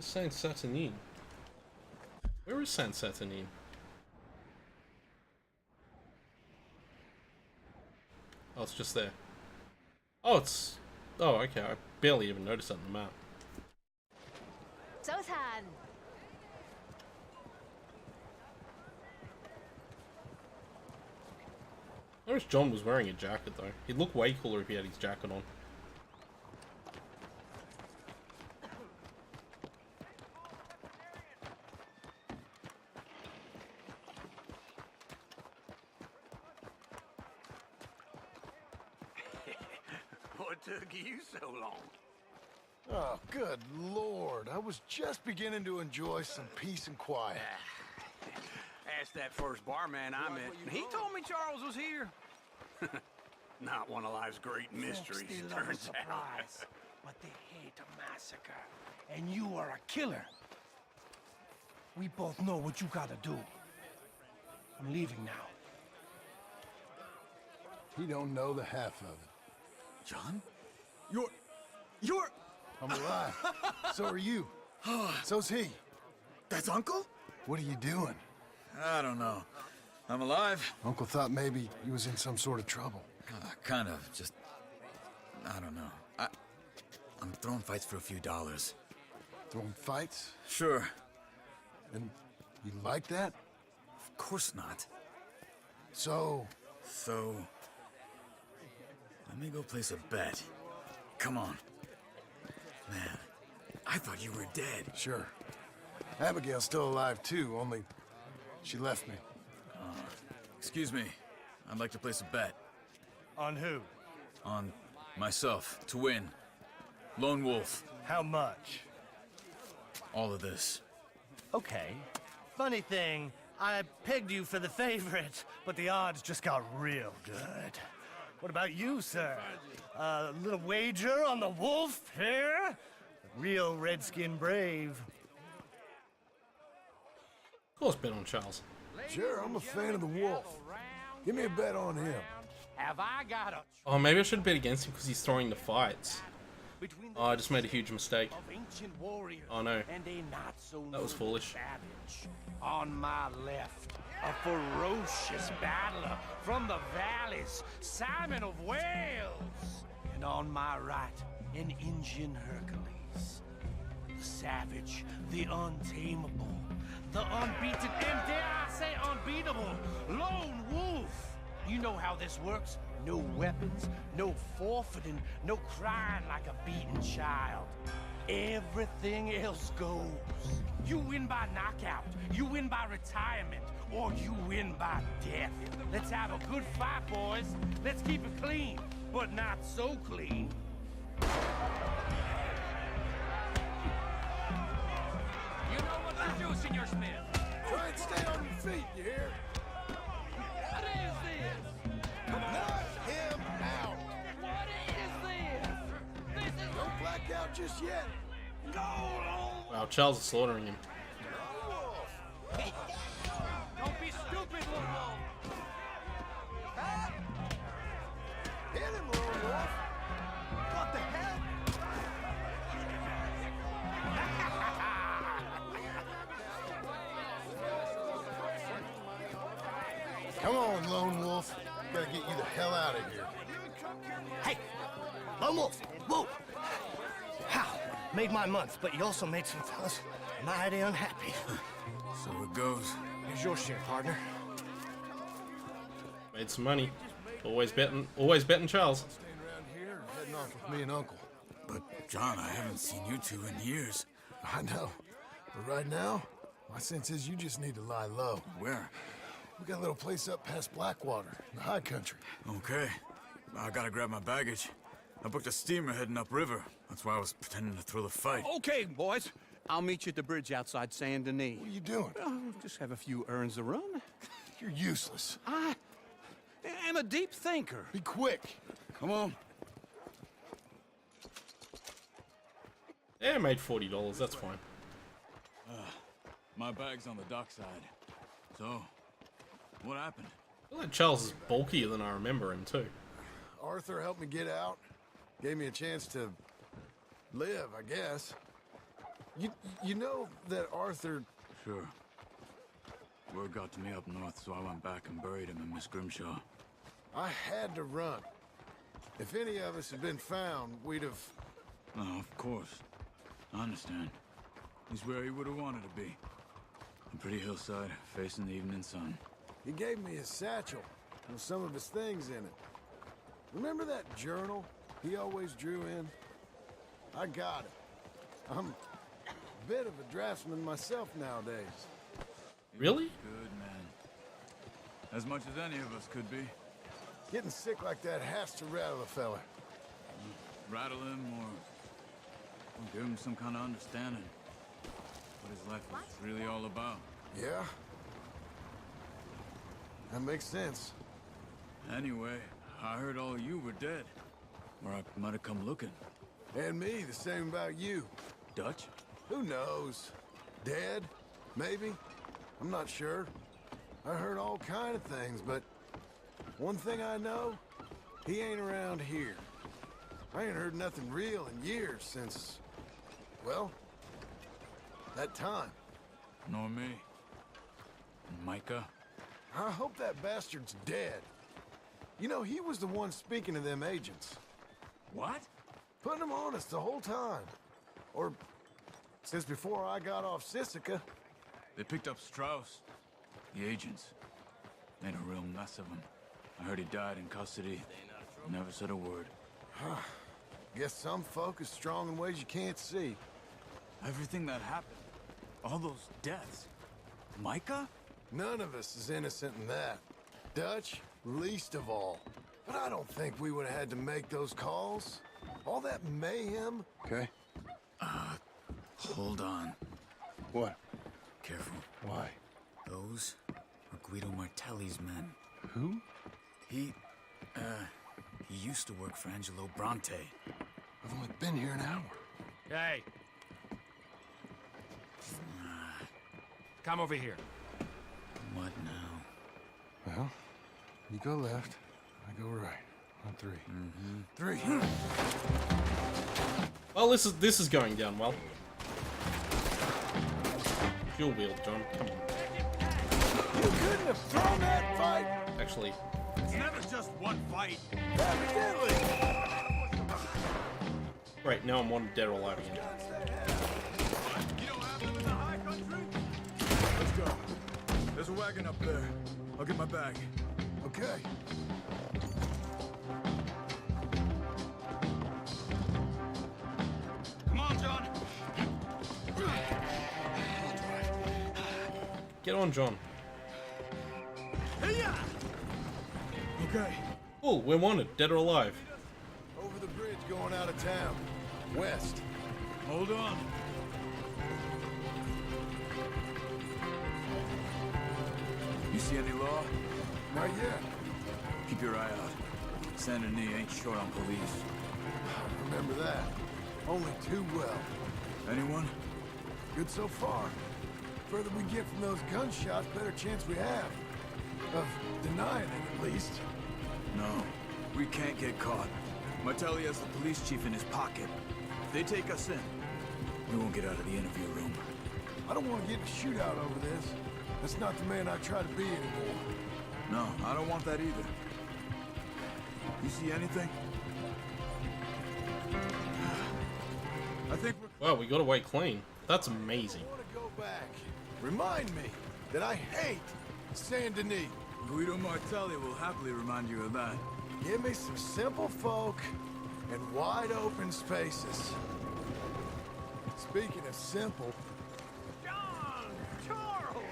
Saint Saturnine. Where is Saint Saturnine? Oh, it's just there. Oh, it's... Oh, okay. I barely even noticed that on the map. I wish John was wearing a jacket, though. He'd look way cooler if he had his jacket on. what took you so long? Oh, good Lord. I was just beginning to enjoy some peace and quiet. Asked that first barman I met, and he told me Charles was here. Not one of life's great mysteries, Folks, they love a turns out. surprise, but they hate a massacre. And you are a killer. We both know what you gotta do. I'm leaving now. He don't know the half of it. John? You're... I'm alive. So are you. So's he. That's Uncle? What are you doing? I don't know. I'm alive. Uncle thought maybe he was in some sort of trouble. Kind of. Just... I don't know. I'm throwing fights for a few dollars. Throwing fights? Sure. And you like that? Of course not. So, let me go place a bet. Come on. Man, I thought you were dead. Sure. Abigail's still alive too, only she left me. Excuse me. I'd like to place a bet. On who? On myself, to win. Lone Wolf. How much? All of this. Okay. Funny thing, I pegged you for the favorite, but the odds just got real good. What about you, sir? A little wager on the wolf here? Real redskin brave. Of course, bet on Charles. Sure, I'm a fan of the wolf. Give me a bet on him. Have I got a Oh, maybe I should bet against him because he's throwing the fights. Oh, I just made a huge mistake. of ancient warriors Oh no. and a not so That was foolish. savage. On my left, a ferocious battler from the valleys, Simon of Wales. And on my right, an Indian Hercules. The savage, the untamable, the unbeaten, and dare I say unbeatable, Lone Wolf. You know how this works. No weapons, no forfeiting, no crying like a beaten child. Everything else goes. You win by knockout, you win by retirement, or you win by death. Let's have a good fight, boys. Let's keep it clean, but not so clean. You know what to do, Senor Smith. Try and stay on your feet, you hear? What is this? Knock him out! What is this? This is Don't black out just yet. Go on. Wow, Charles is slaughtering him. Don't be stupid, Lone Wolf. Hit him, Lone Wolf! What the hell? Come on, Lone Wolf. Gotta get you the hell out of here. Hey! Lone Wolf! Whoa! How? Made my month, but you also made some fellas mighty unhappy. So it goes. Here's your share, partner. Made some money. Always betting Charles. Staying around here or heading off with me and Uncle? But, John, I haven't seen you two in years. I know. But right now, my sense is you just need to lie low. Where? We got a little place up past Blackwater, in the high country. Okay. I gotta grab my baggage. I booked a steamer heading upriver. That's why I was pretending to throw the fight. Okay, boys. I'll meet you at the bridge outside Saint Denis. What are you doing? Oh, just have a few errands to run. You're useless. I am a deep thinker. Be quick. Come on. Yeah, I made $40. That's fine. My bag's on the dockside. So, what happened? I feel like Charles is bulkier than I remember him too. Arthur helped me get out. Gave me a chance to live, I guess. You know that Arthur... Sure. Word got to me up north, so I went back and buried him in Miss Grimshaw. I had to run. If any of us had been found, we'd have... No, of course. I understand. He's where he would have wanted to be. A pretty hillside, facing the evening sun. He gave me his satchel with some of his things in it. Remember that journal he always drew in? I got it. I'm a bit of a draftsman myself nowadays. Really? Good man. As much as any of us could be. Getting sick like that has to rattle a fella. rattle him or give him some kind of understanding what his life was really all about. Yeah? That makes sense. Anyway, I heard all of you were dead. Or I might have come looking. And me, the same about you. Dutch? Who knows? Dead? Maybe? I'm not sure. I heard all kind of things, but one thing I know, he ain't around here. I ain't heard nothing real in years since, well, that time. Nor me. And Micah? I hope that bastard's dead. You know, he was the one speaking to them agents. What? Putting them on us the whole time. Or since before I got off Sisika. They picked up Strauss. The agents. Made a real mess of him. I heard he died in custody. Never said a word. Guess some folk is strong in ways you can't see. Everything that happened. All those deaths. Micah? None of us is innocent in that. Dutch, least of all. But I don't think we would have had to make those calls. All that mayhem. Okay. Hold on. What? Careful. Why? Those were Guido Martelli's men. Who? He used to work for Angelo Bronte. I've only been here an hour. Hey. Come over here. What now? Well, you go left, I go right. On three. Three. Well, this is going down well. Fuel wheel, John. Come on. You couldn't have thrown that fight. Actually, It's never just one fight. Evidently. great. Now I'm wanted dead or alive again. You don't have them in the high country? Let's go. There's a wagon up there. I'll get my bag. Okay. Come on, John. Get on, John. Okay. Oh, we're wanted, dead or alive. Over the bridge going out of town. West. Hold on. You see any law? Not yet. Keep your eye out. Saint Denis ain't short on police. Remember that. Only too well. Anyone? Good so far. Further we get from those gunshots, better chance we have. Of denying it, at least. No. We can't get caught. Martelli has the police chief in his pocket. If they take us in, we won't get out of the interview room. I don't want to get in a shootout over this. That's not the man I try to be anymore. No, I don't want that either. You see anything? I think we're... Wow, we got away clean. That's amazing. I want to go back. Remind me that I hate Saint Denis. Guido Martelli will happily remind you of that. Give me some simple folk and wide open spaces. Speaking of simple, John! Charles!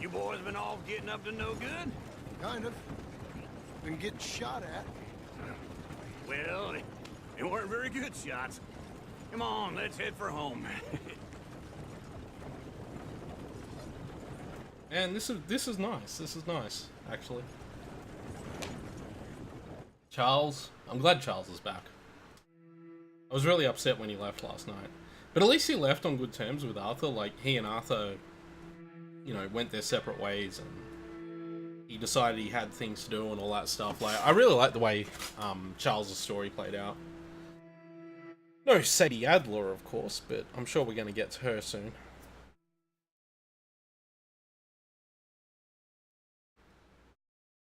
You boys been all getting up to no good? kind of. Been getting shot at. Well, they weren't very good shots. Come on, let's head for home. And this is nice. This is nice, actually. Charles, I'm glad Charles is back. I was really upset when he left last night, but at least he left on good terms with Arthur. Like, he and Arthur, you know, went their separate ways, and he decided he had things to do and all that stuff. Like, I really like the way Charles' story played out. No Sadie Adler, of course, but I'm sure we're going to get to her soon.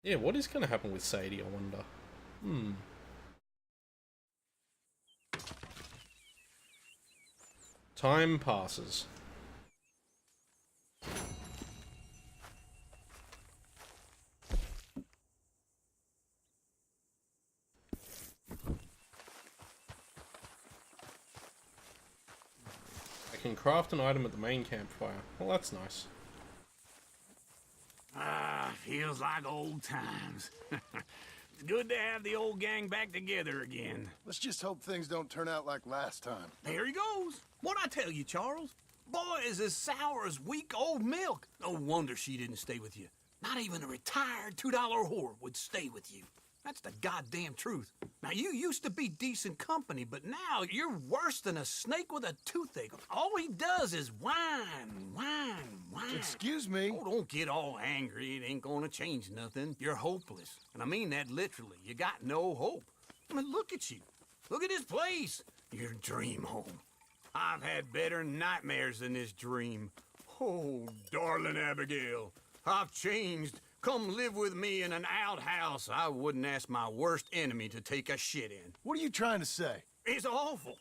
Yeah, what is going to happen with Sadie, I wonder? Time passes. I can craft an item at the main campfire. Well, that's nice. Feels like old times. It's good to have the old gang back together again. Let's just hope things don't turn out like last time. There he goes. What'd I tell you, Charles? Boy is as sour as week-old milk. No wonder she didn't stay with you. Not even a retired $2 whore would stay with you. That's the goddamn truth. Now, you used to be decent company, but now you're worse than a snake with a toothache. All he does is whine. Excuse me? Oh, don't get all angry. It ain't gonna change nothing. You're hopeless. And I mean that literally. You got no hope. I mean, look at you. Look at this place. Your dream home. I've had better nightmares than this dream. Oh, darling Abigail, I've changed. Come live with me in an outhouse I wouldn't ask my worst enemy to take a shit in. What are you trying to say? It's awful.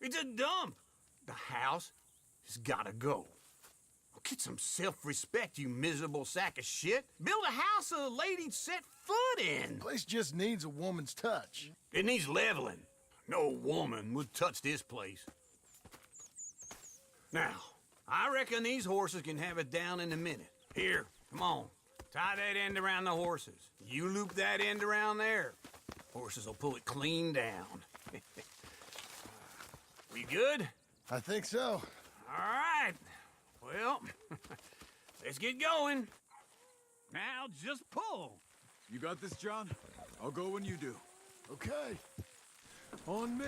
It's a dump. The house has gotta go. Get some self-respect, you miserable sack of shit. Build a house a lady'd set foot in. The place just needs a woman's touch. It needs leveling. No woman would touch this place. Now, I reckon these horses can have it down in a minute. Here, come on. Tie that end around the horses. You loop that end around there. Horses will pull it clean down. We good? I think so. All right. Well, let's get going. Now just pull. You got this, John? I'll go when you do. Okay. On me.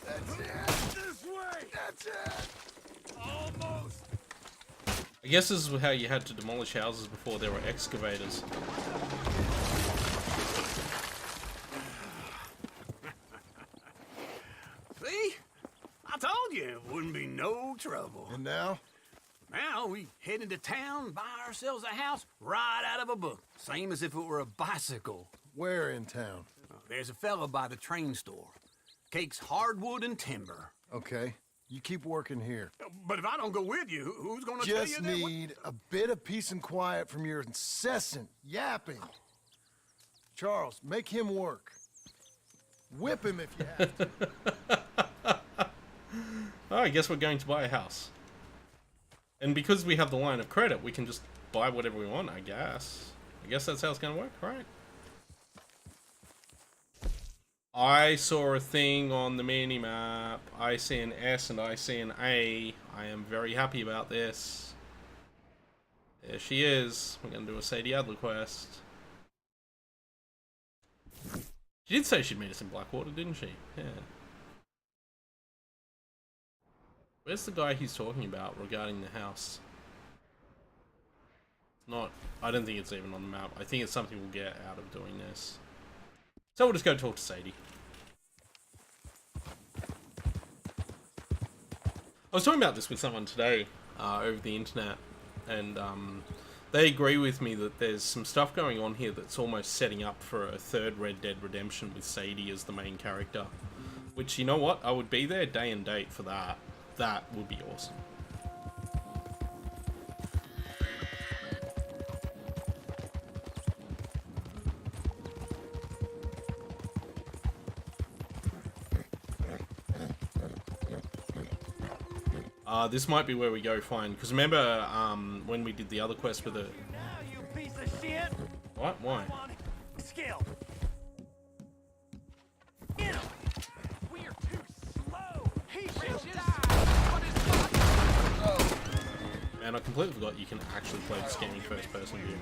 That's it. This way. That's it. Almost. I guess this is how you had to demolish houses before there were excavators. See? I told you it wouldn't be no trouble. And now? Now we head into town, buy ourselves a house right out of a book. Same as if it were a bicycle. Where in town? There's a fella by the train store. Cakes hardwood and timber. Okay. You keep working here. But if I don't go with you, who's gonna tell you Just that? need a bit of peace and quiet from your incessant yapping. Charles, make him work. Whip him if you have to. Oh, I guess we're going to buy a house. And because we have the line of credit, we can just buy whatever we want, I guess. I guess that's how it's going to work, right? I saw a thing on the mini-map. I see an S and I see an A. I am very happy about this. There she is. We're going to do a Sadie Adler quest. She did say she'd meet us in Blackwater, didn't she? Yeah. Where's the guy he's talking about regarding the house? It's not... I don't think it's even on the map. I think it's something we'll get out of doing this. So we'll just go talk to Sadie. I was talking about this with someone today over the internet, and they agree with me that there's some stuff going on here that's almost setting up for a third Red Dead Redemption with Sadie as the main character. Which, you know what? I would be there day and date for that. That would be awesome. This might be where we go find, because remember when we did the other quest with the... Now, you piece of shit! What? Why? Skill! We're too slow! He will die! Man, I completely forgot you can actually play this game in first person view.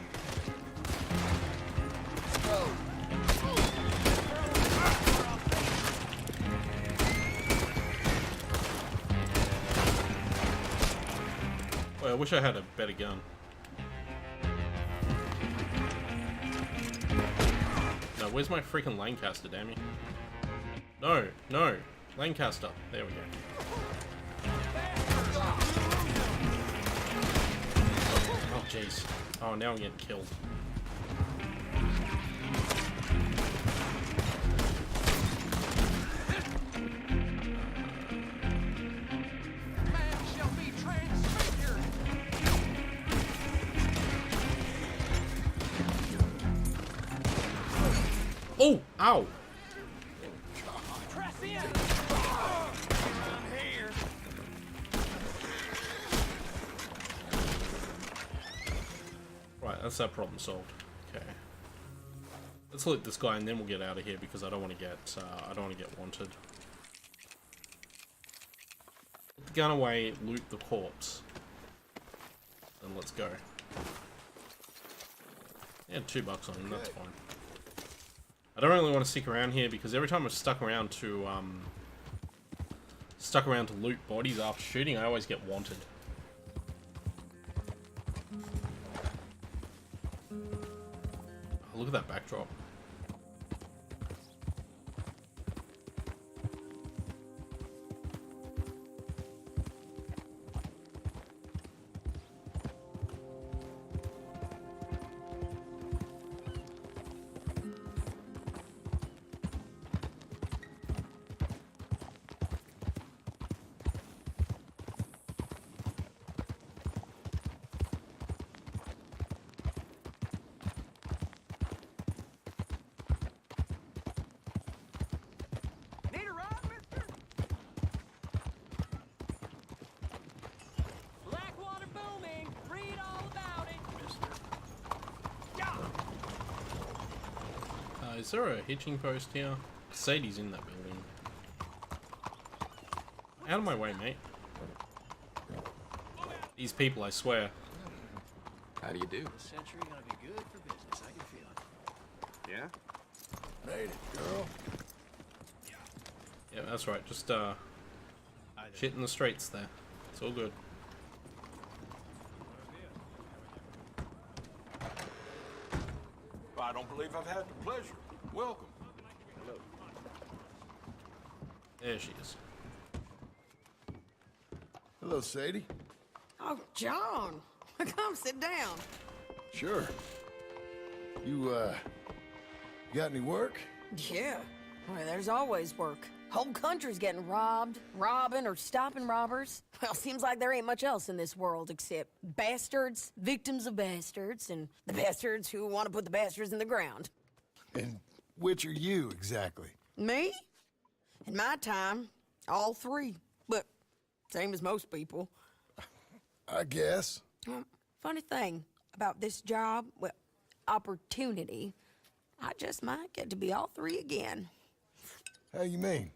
Boy, I wish I had a better gun. No, where's my freaking Lancaster, damn you? No, no. Lancaster. There we go. Oh, jeez. Oh, now I'm getting killed. Oh! Ow! Press in! I'm here! that's that problem solved. Okay. Let's loot this guy and then we'll get out of here because I don't want to get wanted. Put the gun away, loot the corpse. And let's go. Yeah, $2 on him, that's fine. I don't really want to stick around here because every time I've stuck around to loot bodies after shooting, I always get wanted. Oh, look at that backdrop. Is there a hitching post here? Sadie's in that building. Out of my way, mate. These people, I swear. How do you do? This century gonna be good for business. I can feel it. Yeah? Made it, girl. Yeah, that's right. Just, shit in the streets there. It's all good. I don't believe I've had the pleasure. Welcome. Hello. There she is. Hello, Sadie. Oh, John. Come sit down. Sure. You got any work? Yeah. Well, there's always work. Whole country's getting robbed, robbing, or stopping robbers. Well, seems like there ain't much else in this world except bastards, victims of bastards, and the bastards who want to put the bastards in the ground. And which are you, exactly? Me? In my time, all three. But same as most people. I guess. Funny thing about this job, well, opportunity, I just might get to be all three again. How you mean?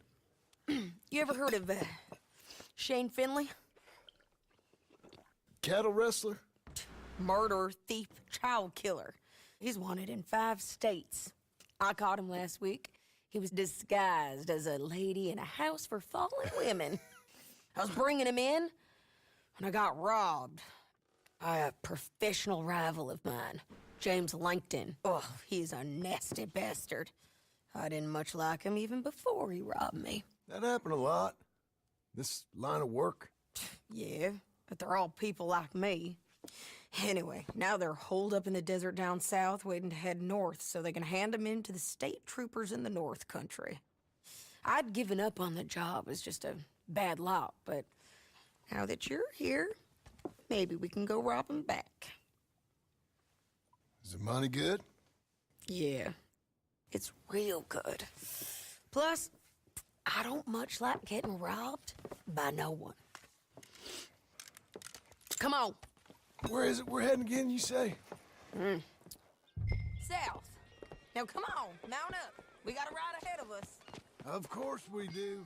You ever heard of Shane Finley? Cattle wrestler? Murderer, thief, child killer. He's wanted in 5 states. I caught him last week. He was disguised as a lady in a house for fallen women. I was bringing him in, and I got robbed by a professional rival of mine, James Langton. Oh, he's a nasty bastard. I didn't much like him even before he robbed me. That happened a lot. This line of work. Yeah, but they're all people like me. Anyway, now they're holed up in the desert down south waiting to head north so they can hand them in to the state troopers in the north country. I'd given up on the job as just a bad lot, but now that you're here, maybe we can go rob them back. Is the money good? Yeah, it's real good. Plus, I don't much like getting robbed by no one. Come on. Where is it we're heading again, you say? South. Now come on, mount up. We got a ride ahead of us. Of course we do.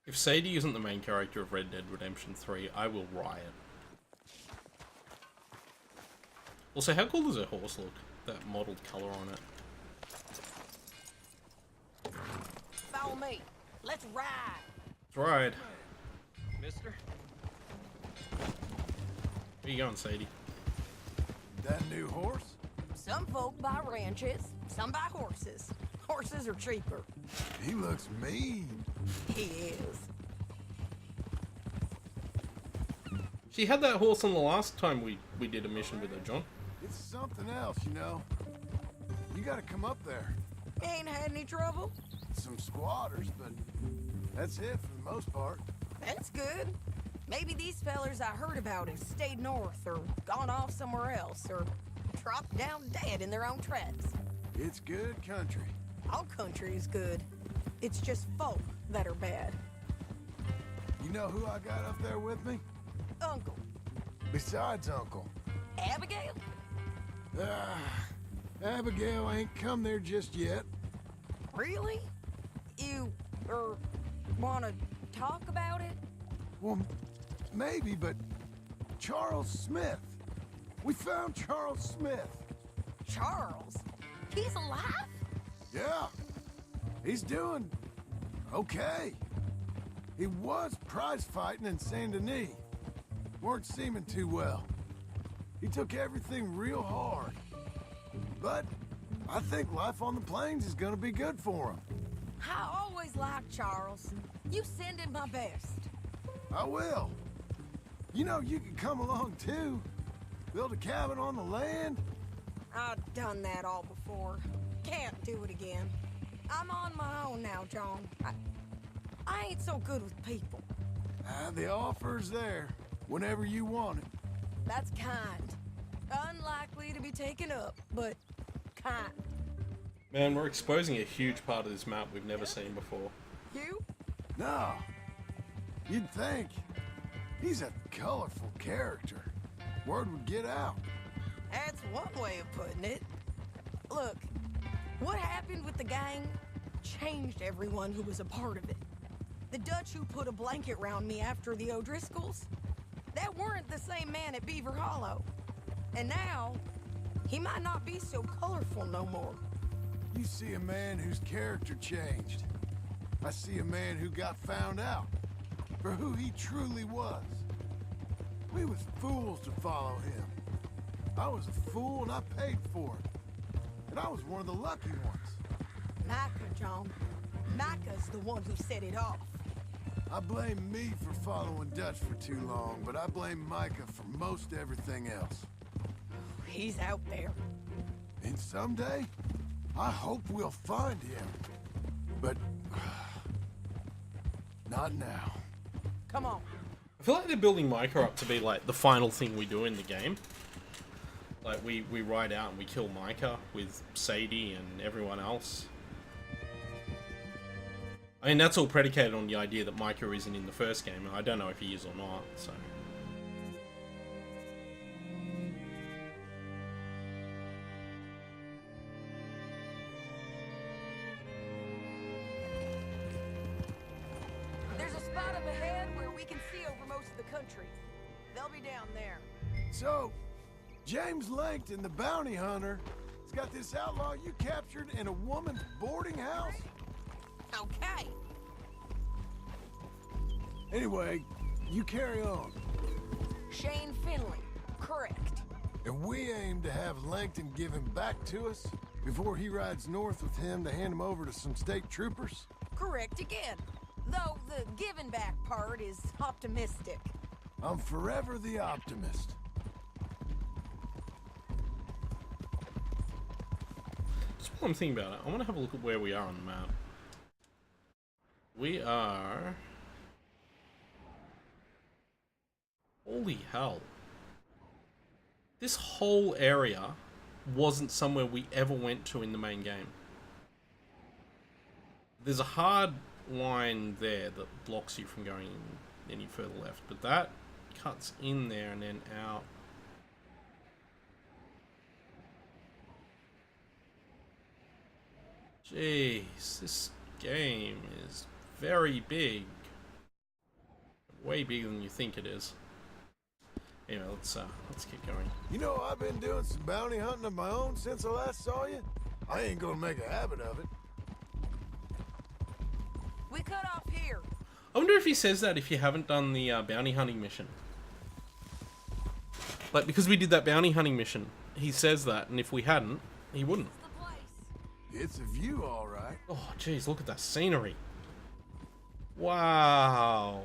If Sadie isn't the main character of Red Dead Redemption 3, I will riot. Also, how cool does her horse look? That mottled colour on it. Follow me. Let's ride. Let's ride. Mister? Where you going, Sadie? That new horse? Some folk buy ranches, some buy horses. Horses are cheaper. He looks mean. He is. She had that horse on the last time we did a mission with her, John. It's something else, you know. You gotta come up there. Ain't had any trouble? Some squatters, but that's it for the most part. That's good. Maybe these fellers I heard about have stayed north or gone off somewhere else or dropped down dead in their own tracks. It's good country. All country is good. It's just folk that are bad. You know who I got up there with me? Uncle. Besides Uncle, Abigail? Abigail ain't come there just yet. Really? You, wanna talk about it? Well, maybe, but Charles Smith. We found Charles Smith. Charles? He's alive? Yeah. He's doing okay. He was prize fighting in Saint Denis. Weren't seeming too well. He took everything real hard. But I think life on the plains is gonna be good for him. I always liked Charles. You send him my best. I will. You know, you can come along too. Build a cabin on the land. I've done that all before. Can't do it again. I'm on my own now, John. I ain't so good with people. The offer's there, whenever you want it. That's kind. Unlikely to be taken up, but kind. Man, we're exposing a huge part of this map we've never seen before. You? No. You'd think. He's a colorful character. Word would get out. That's one way of putting it. Look, what happened with the gang changed everyone who was a part of it. The Dutch who put a blanket round me after the O'Driscolls, that weren't the same man at Beaver Hollow. And now, he might not be so colorful no more. You see a man whose character changed. I see a man who got found out for who he truly was. We was fools to follow him. I was a fool and I paid for it. And I was one of the lucky ones. Micah, John. Micah's the one who set it off. I blame me for following Dutch for too long, but I blame Micah for most everything else. He's out there. And someday, I hope we'll find him. But not now. Come on. I feel like they're building Micah up to be like the final thing we do in the game. Like we ride out and we kill Micah with Sadie and everyone else. I mean, that's all predicated on the idea that Micah isn't in the first game, and I don't know if he is or not, so... There's a spot up ahead where we can see over most of the country. They'll be down there. So, James Langton, the bounty hunter, has got this outlaw you captured in a woman's boarding house? Okay. Anyway, you carry on. Shane Finley, correct. And we aim to have Langton give him back to us before he rides north with him to hand him over to some state troopers? Correct again. Though the giving back part is optimistic. I'm forever the optimist. Just while I'm thinking about it, I want to have a look at where we are on the map. We are... Holy hell. This whole area wasn't somewhere we ever went to in the main game. There's a hard line there that blocks you from going any further left, but that cuts in there and then out. Jeez, this game is very big. Way bigger than you think it is. Anyway, let's keep going. You know, I've been doing some bounty hunting of my own since I last saw you. I ain't gonna make a habit of it. We cut off here. I wonder if he says that if you haven't done the bounty hunting mission. Like, because we did that bounty hunting mission, he says that, and if we hadn't, he wouldn't. It's a view, all right. Oh, jeez, look at that scenery. Wow.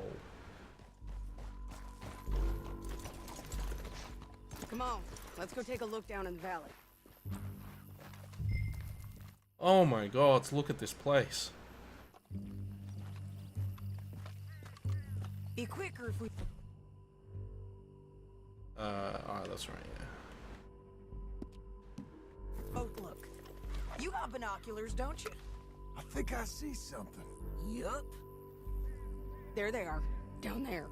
Come on, let's go take a look down in the valley. Oh my god, look at this place. Be quicker if we... Oh, that's right, yeah. Both look. You got binoculars, don't you? I think I see something. Yup. There they are, down there.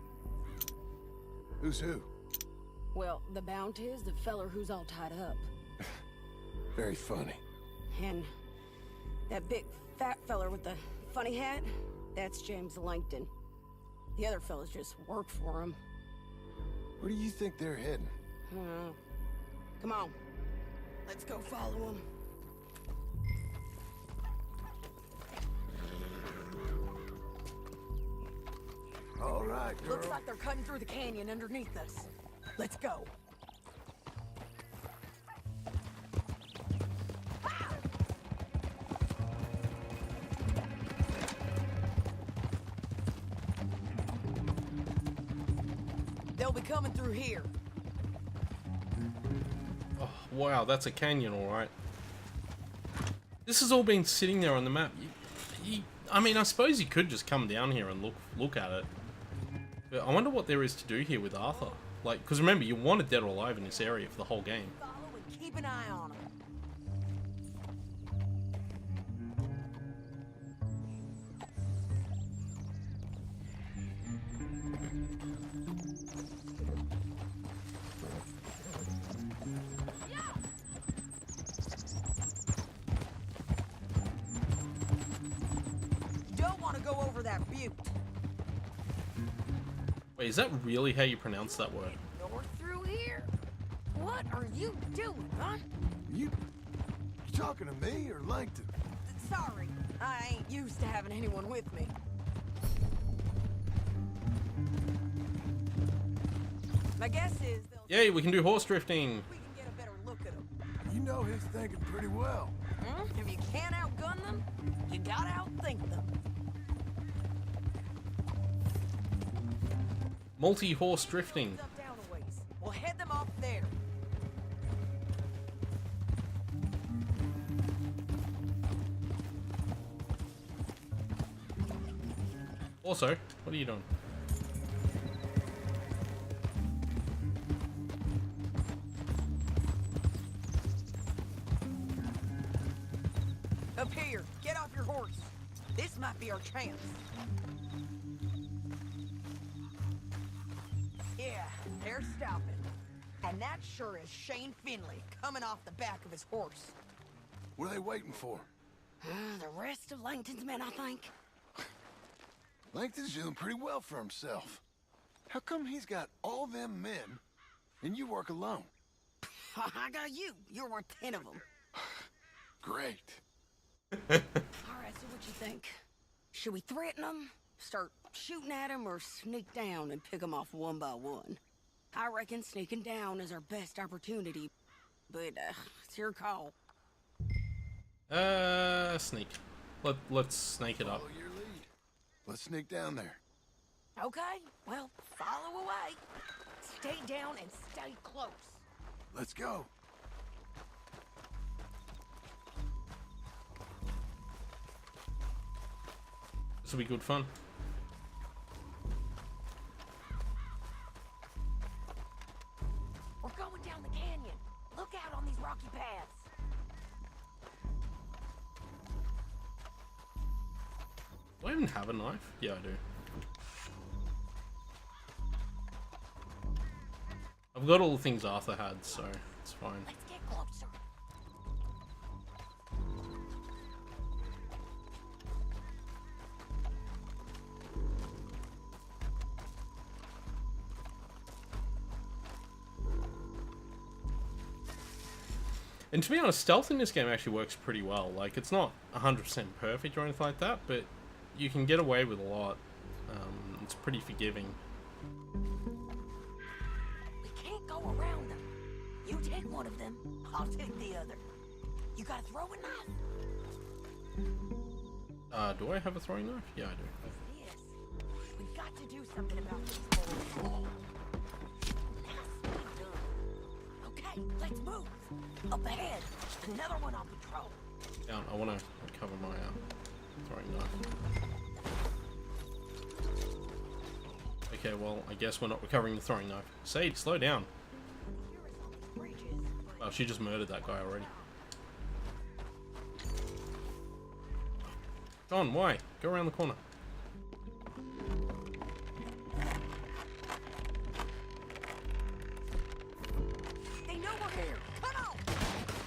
Who's who? Well, the Bounty is the feller who's all tied up. Very funny. And that big fat feller with the funny hat, that's James Langton. The other fellas just work for him. Where do you think they're heading? Come on. Let's go follow him. All right, girl. Looks like they're cutting through the canyon underneath us. Let's go. They'll be coming through here. Oh, wow, that's a canyon, all right. This has all been sitting there on the map. I mean, I suppose you could just come down here and look at it. But I wonder what there is to do here with Arthur. Like, because remember, you wanted Dead or Alive in this area for the whole game. Follow and keep an eye on them. Don't want to go over that butte. Wait, is that really how you pronounce that word? North through here? What are you doing, huh? You talking to me or Langton? Sorry, I ain't used to having anyone with me. My guess is they'll... Yay, we can do horse drifting. We can get a better look at them. You know he's thinking pretty well. If you can't outgun them, you gotta outthink them. Multi-horse drifting. Up down a ways. We'll head them off there. Also, what are you doing? Up here, get off your horse. This might be our chance. Yeah, they're stopping. And that sure is Shane Finley coming off the back of his horse. What are they waiting for? The rest of Langton's men, I think. Langton's doing pretty well for himself. How come he's got all them men and you work alone? I got you. You're worth 10 of them. Great. All right, so what you think? Should we threaten them, start shooting at them, or sneak down and pick them off one by one? I reckon sneaking down is our best opportunity, but it's your call. Sneak. Let's snake it up. Follow your lead. Let's sneak down there. Okay, well, follow away. Stay down and stay close. Let's go. This will be good fun. We're going down the canyon. Look out on these rocky paths. Do I even have a knife? Yeah, I do. I've got all the things Arthur had, so it's fine. Let's get closer. And to be honest, stealth in this game actually works pretty well. Like, it's not 100% perfect or anything like that, but you can get away with a lot. It's pretty forgiving. We can't go around them. You take one of them, I'll take the other. You got a throwing knife? Do I have a throwing knife? Yeah, I do. Yes. We've got to do something about this. Okay, let's move. Up ahead, another one on patrol. Down. I want to recover my throwing knife. Okay, well, I guess we're not recovering the throwing knife. Sage, slow down. Oh, she just murdered that guy already. John, why? Go around the corner.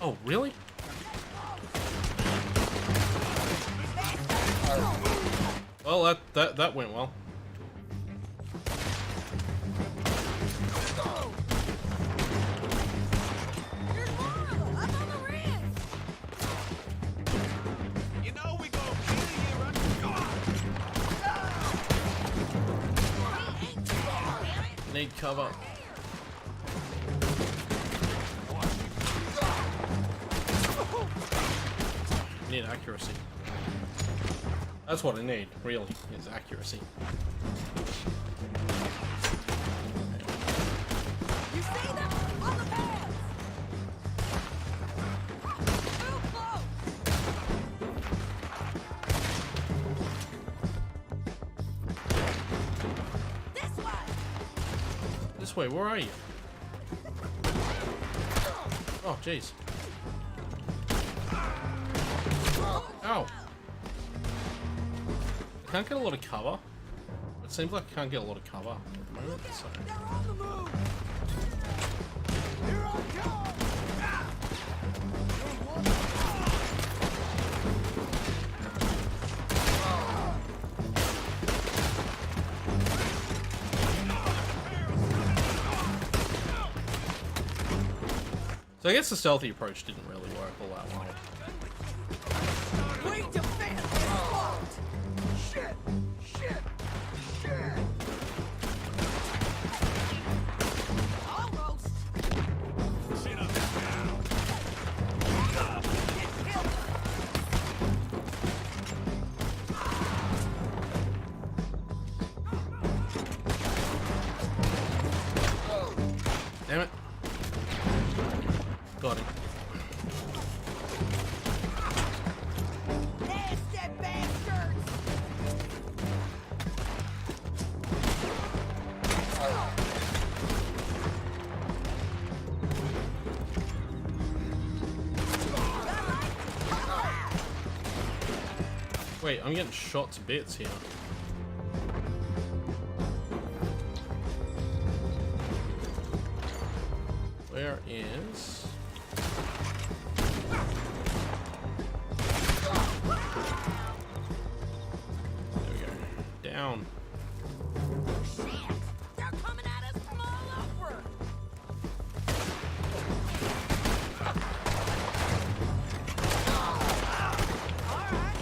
Oh, really? Well, that went well. You know we gonna kill you, right? Need cover. Need accuracy. That's what I need, really, is accuracy. You see them? On the path! Too close! This way! This way, where are you? Oh, jeez. Ow. I can't get a lot of cover. It seems like I can't get a lot of cover at the moment, so... They're on the move! Here I come! So I guess the stealthy approach didn't really work all that well. Great defense! Shit! Shit! Shit! Almost! Sit up now! Get killed! Damn it. Got him. Nasty bastards! Wait, I'm getting shot to bits here. Where is... There we go. Down. Shit! They're coming at us from all over! Alright!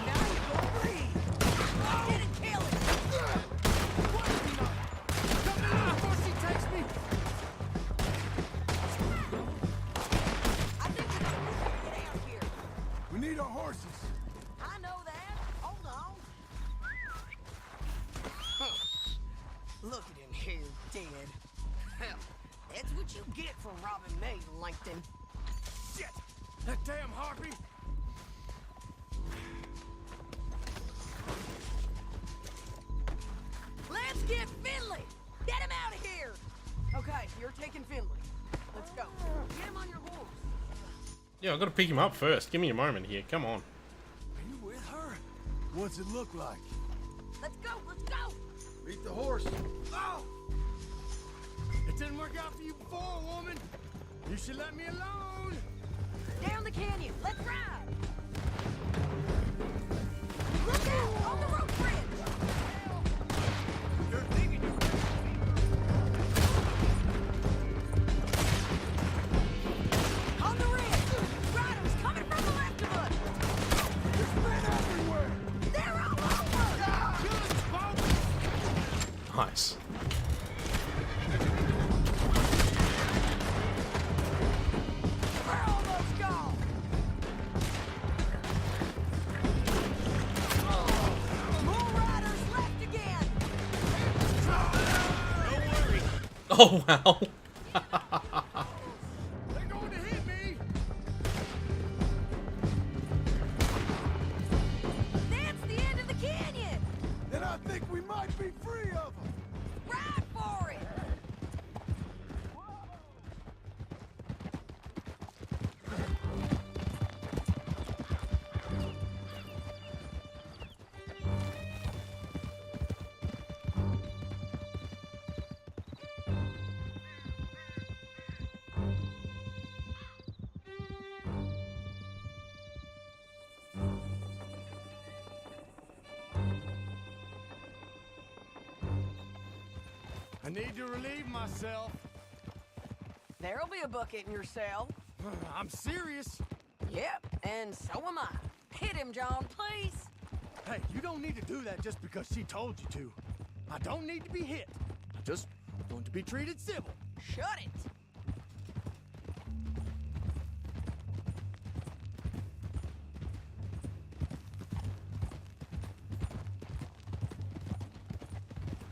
Now you go free! Get it, kill it! What is he not? Come on before she takes me! I think we can get out here. We need our horses. I know that. Hold on. Look at him here, dead. Hell, that's what you get for robbing me, Langton. Shit! That damn harpy! Let's get Finley! Get him out of here! Okay, you're taking Finley. Let's go. Get him on your horse. Yeah, I've got to pick him up first. Give me a moment here. Come on. Are you with her? What's it look like? Let's go, let's go! Beat the horse. Oh! It didn't work out for you before, woman! You should let me alone! Down the canyon, let's ride! Look out! On the rope bridge! You're thinking you On the ridge! Riders coming from the left of us! There's men everywhere! They're all over! Good, folks! Nice. We're almost gone! More riders left again! Don't worry! Oh, wow. They're going to hit me! That's the end of the canyon! Then I think we might be free of them. Ride for it! I need to relieve myself. There'll be a bucket in your cell. I'm serious. Yep, and so am I. Hit him, John, please. Hey, you don't need to do that just because she told you to. I don't need to be hit. I just want to be treated civil. Shut it.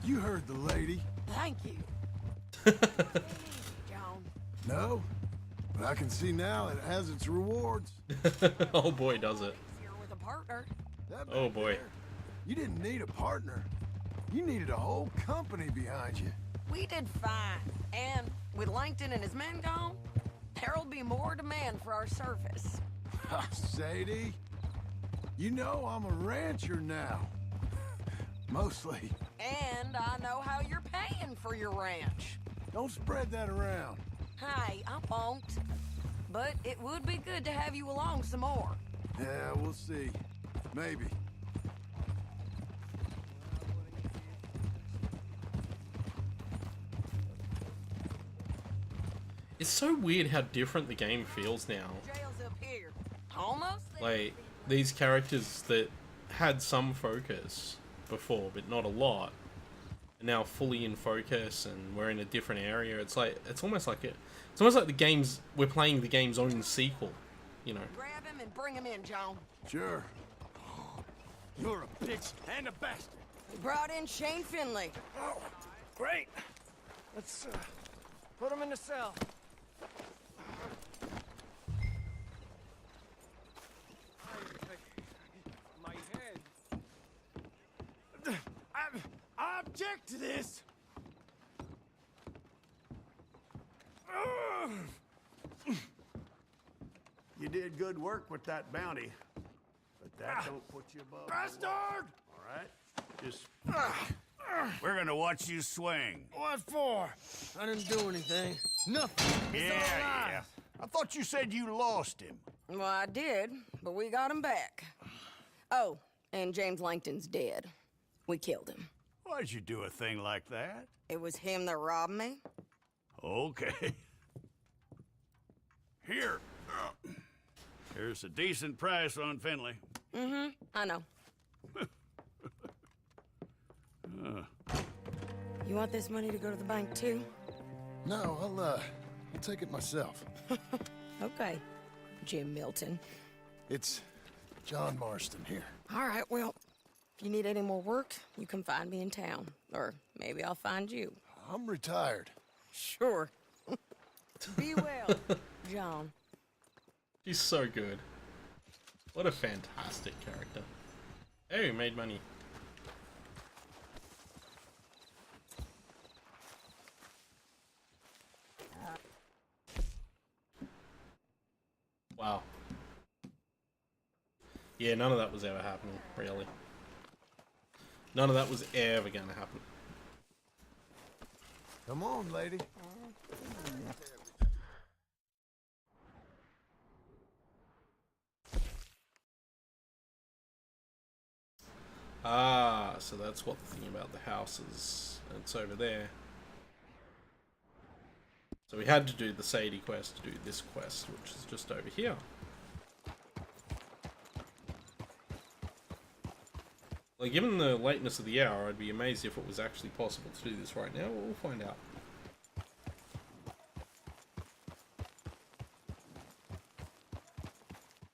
You heard the lady. Thank you. John. No? But I can see now it has its rewards. Oh boy, does it. You're with a partner. Oh boy. You didn't need a partner. You needed a whole company behind you. We did fine. And with Langton and his men gone, there'll be more demand for our service. Sadie, you know I'm a rancher now. Mostly. And I know how you're paying for your ranch. Don't spread that around. Hey, I won't. But it would be good to have you along some more. Yeah, we'll see. Maybe. It's so weird how different the game feels now. Jail's up here. Almost there. Like, these characters that had some focus before, but not a lot, are now fully in focus, and we're in a different area. It's like, it's almost like the game's, we're playing the game's own sequel, you know. Grab him and bring him in, John. Sure. You're a bitch and a bastard. We brought in Shane Finley. Oh, great. Let's put him in the cell. My head. I object to this. You did good work with that bounty, but that don't put you above. Bastard! All right, just we're gonna watch you swing. What for? I didn't do anything. Nothing. It's all lies. I thought you said you lost him. Well, I did, but we got him back. Oh, and James Langton's dead. We killed him. Why'd you do a thing like that? It was him that robbed me. Okay. Here. Here's a decent price on Finley. Mm-hmm, I know. You want this money to go to the bank, too? No, I'll take it myself. Okay, Jim Milton. It's John Marston here. All right, well, if you need any more work, you can find me in town. Or maybe I'll find you. I'm retired. Sure. Be well, John. She's so good. What a fantastic character. Hey, we made money. Wow. Yeah, none of that was ever happening, really. None of that was ever gonna happen. Come on, lady. Ah, so that's what the thing about the house is. It's over there. So we had to do the Sadie quest to do this quest, which is just over here. Like, given the lateness of the hour, I'd be amazed if it was actually possible to do this right now. We'll find out.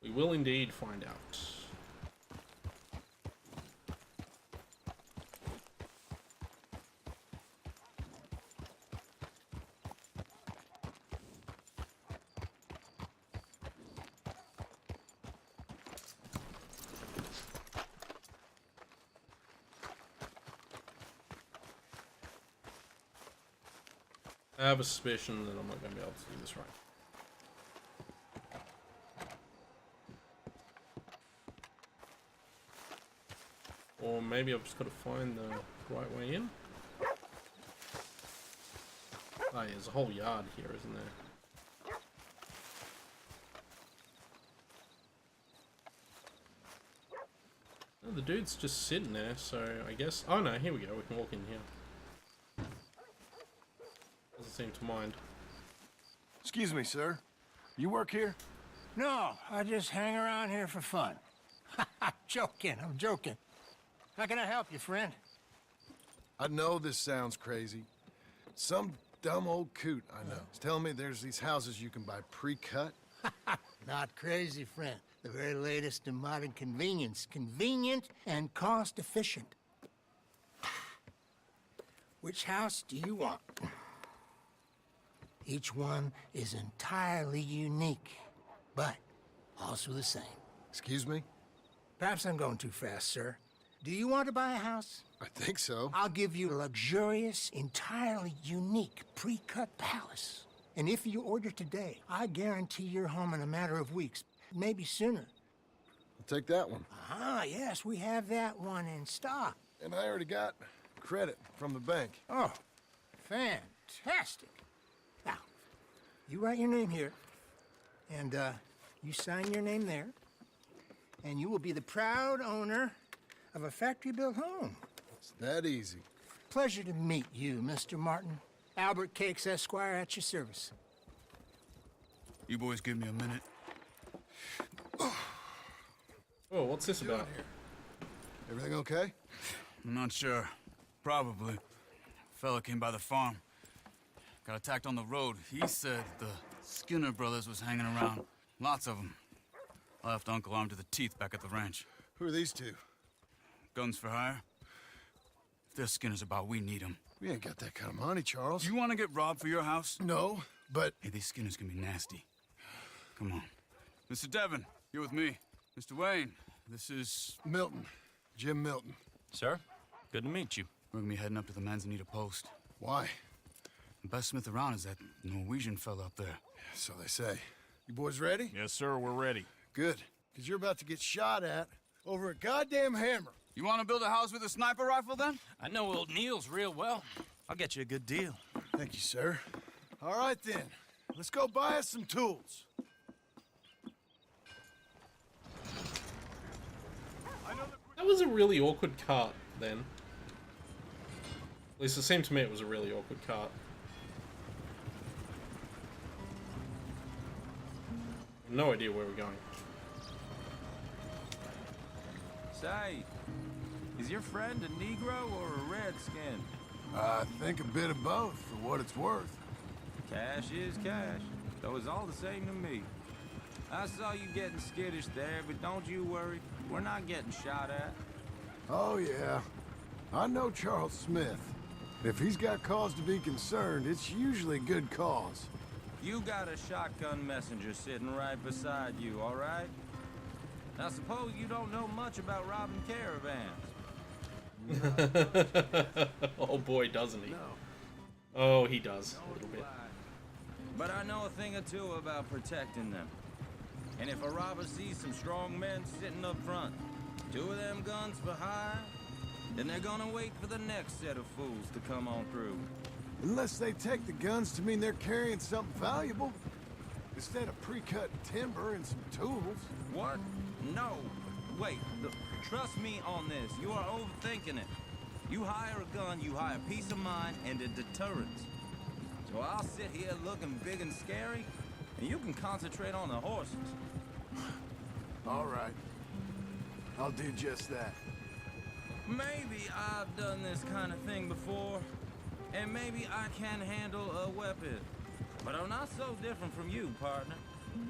We will indeed find out. I have a suspicion that I'm not going to be able to do this right. Or maybe I've just got to find the right way in. Oh, yeah, there's a whole yard here, isn't there? Oh, the dude's just sitting there, so I guess... Oh no, here we go, we can walk in here. seem to mind. Excuse me, sir. You work here? No, I just hang around here for fun. I'm joking. How can I help you, friend? I know this sounds crazy. Some dumb old coot I know is telling me there's these houses you can buy pre-cut. Not crazy, friend. The very latest in modern convenience. Convenient and cost-efficient. Which house do you want? Each one is entirely unique, but also the same. Excuse me? Perhaps I'm going too fast, sir. Do you want to buy a house? I think so. I'll give you a luxurious, entirely unique pre-cut palace. And if you order today, I guarantee you're home in a matter of weeks, maybe sooner. I'll take that one. Ah, yes, we have that one in stock. And I already got credit from the bank. Oh, fantastic. Now, you write your name here, and you sign your name there, and you will be the proud owner of a factory-built home. It's that easy. Pleasure to meet you, Mr. Martin. Albert Cakes, Esquire, at your service. You boys give me a minute. Oh, what's this about? Everything okay? I'm not sure. Probably. Fella came by the farm. Got attacked on the road. He said the Skinner brothers was hanging around. Lots of them. I left Uncle armed to the teeth back at the ranch. Who are these two? Guns for hire. If there's Skinner's about, we need them. We ain't got that kind of money, Charles. You want to get robbed for your house? No, but... Hey, these Skinners can be nasty. Come on. Mr. Devon, you're with me. Mr. Wayne, this is... Milton. Jim Milton. Sir, good to meet you. We're gonna be heading up to the Manzanita post. Why? The best smith around is that Norwegian fella up there. So they say. You boys ready? Yes, sir, we're ready. Good. Because you're about to get shot at over a goddamn hammer. You want to build a house with a sniper rifle, then? I know old Neil's real well. I'll get you a good deal. Thank you, sir. All right, then. Let's go buy us some tools. That was a really awkward cart, then. At least it seemed to me it was a really awkward cart. No idea where we're going. Say, is your friend a Negro or a Redskin? I think a bit of both, for what it's worth. Cash is cash, though it's all the same to me. I saw you getting skittish there, but don't you worry. We're not getting shot at. Oh, yeah. I know Charles Smith. If he's got cause to be concerned, it's usually good cause. You got a shotgun messenger sitting right beside you, all right? I suppose you don't know much about robbing caravans. Oh boy, doesn't he? No. Oh, he does, a little bit. But I know a thing or two about protecting them. And if a robber sees some strong men sitting up front, 2 of them guns for hire, then they're gonna wait for the next set of fools to come on through. Unless they take the guns to mean they're carrying something valuable. Instead of pre-cut timber and some tools. What? No. Wait, look, trust me on this. You are overthinking it. You hire a gun, you hire peace of mind and a deterrence. So I'll sit here looking big and scary, and you can concentrate on the horses. All right. I'll do just that. Maybe I've done this kind of thing before, and maybe I can handle a weapon. But I'm not so different from you, partner.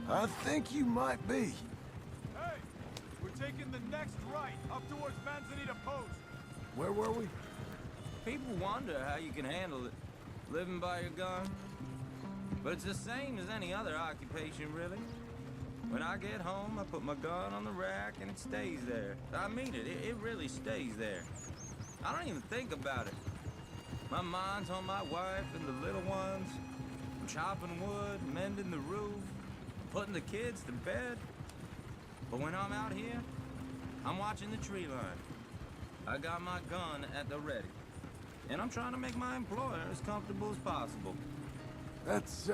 I think you might be. Hey! We're taking the next right, up towards Manzanita Post. Where were we? People wonder how you can handle it, living by your gun. But it's the same as any other occupation, really. When I get home, I put my gun on the rack and it stays there. I mean it, it really stays there. I don't even think about it. My mind's on my wife and the little ones. I'm chopping wood, mending the roof, putting the kids to bed. But when I'm out here, I'm watching the tree line. I got my gun at the ready. And I'm trying to make my employer as comfortable as possible. That's,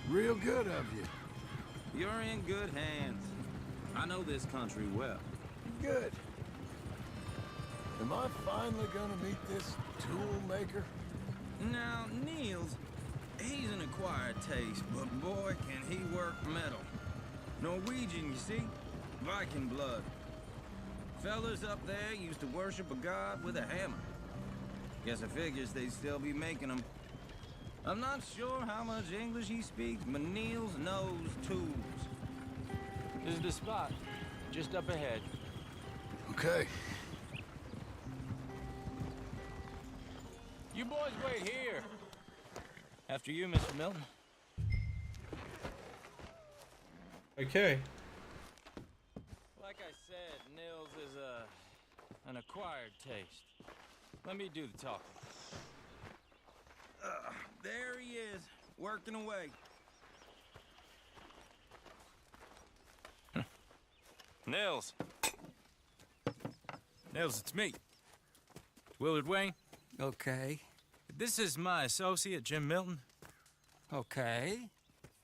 real good of you. You're in good hands. I know this country well. Good. Am I finally gonna meet this tool maker? Now, Niels, he's an acquired taste, but boy, can he work metal. Norwegian, you see? Viking blood. Fellas up there used to worship a god with a hammer. Guess I figures they'd still be making them. I'm not sure how much English he speaks, but Niels knows tools. This is the spot. Just up ahead. Okay. You boys wait here. After you, Mr. Milton. Okay. Like I said, Nils is an acquired taste. Let me do the talking. There he is, working away. Nils. Nils, it's me. Willard Wayne. Okay. This is my associate, Jim Milton. Okay.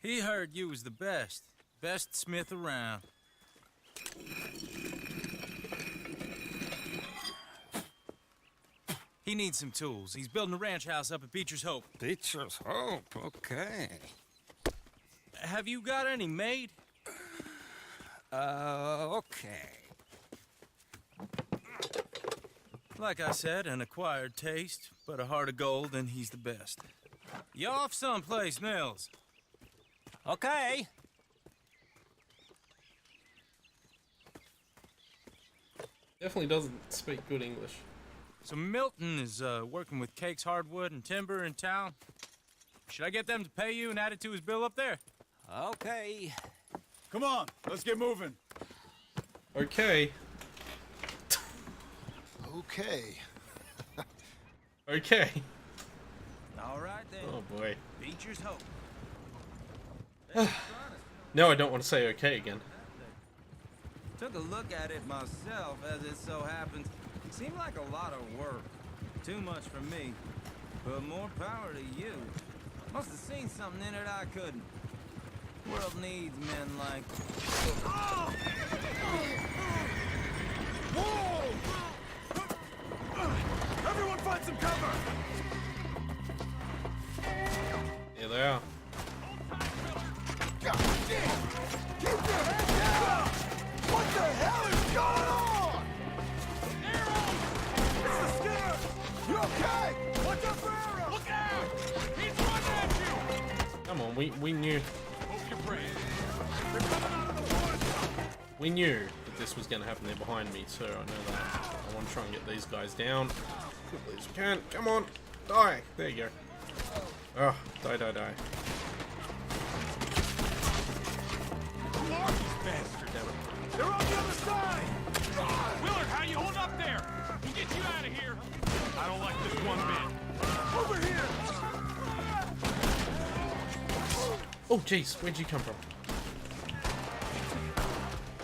He heard you was the best smith around. He needs some tools. He's building a ranch house up at Beecher's Hope. Beecher's Hope, okay. Have you got any made? Okay. Like I said, an acquired taste, but a heart of gold, and he's the best. You off someplace, Nils? Okay. Definitely doesn't speak good English. So Milton is working with Cake's Hardwood and Timber in town. Should I get them to pay you and add it to his bill up there? Okay. Come on, let's get moving. Okay. Okay. Okay. All right then. Oh boy. Beecher's Hope. No, I don't want to say okay again. Took a look at it myself, as it so happens. Seemed like a lot of work. Too much for me. But more power to you. Must have seen something in it I couldn't. World needs men like... Whoa! Everyone find some cover! Here they are. God damn! Keep your head down! What the hell is going on? It's the Skinner! You okay? Watch out for arrows! Look out! He's running at you! Come on, we knew. Hope you're brave. They're coming out of the woods! We knew that this was going to happen there behind me, so I know that. I want to try and get these guys down quickly as we can. Come on, die! There you go. Oh, die, die, die. Bastard. They're on the other side! Willard, how you hold up there? We'll get you out of here. I don't like this one bit. Over here! Oh, jeez, where'd you come from?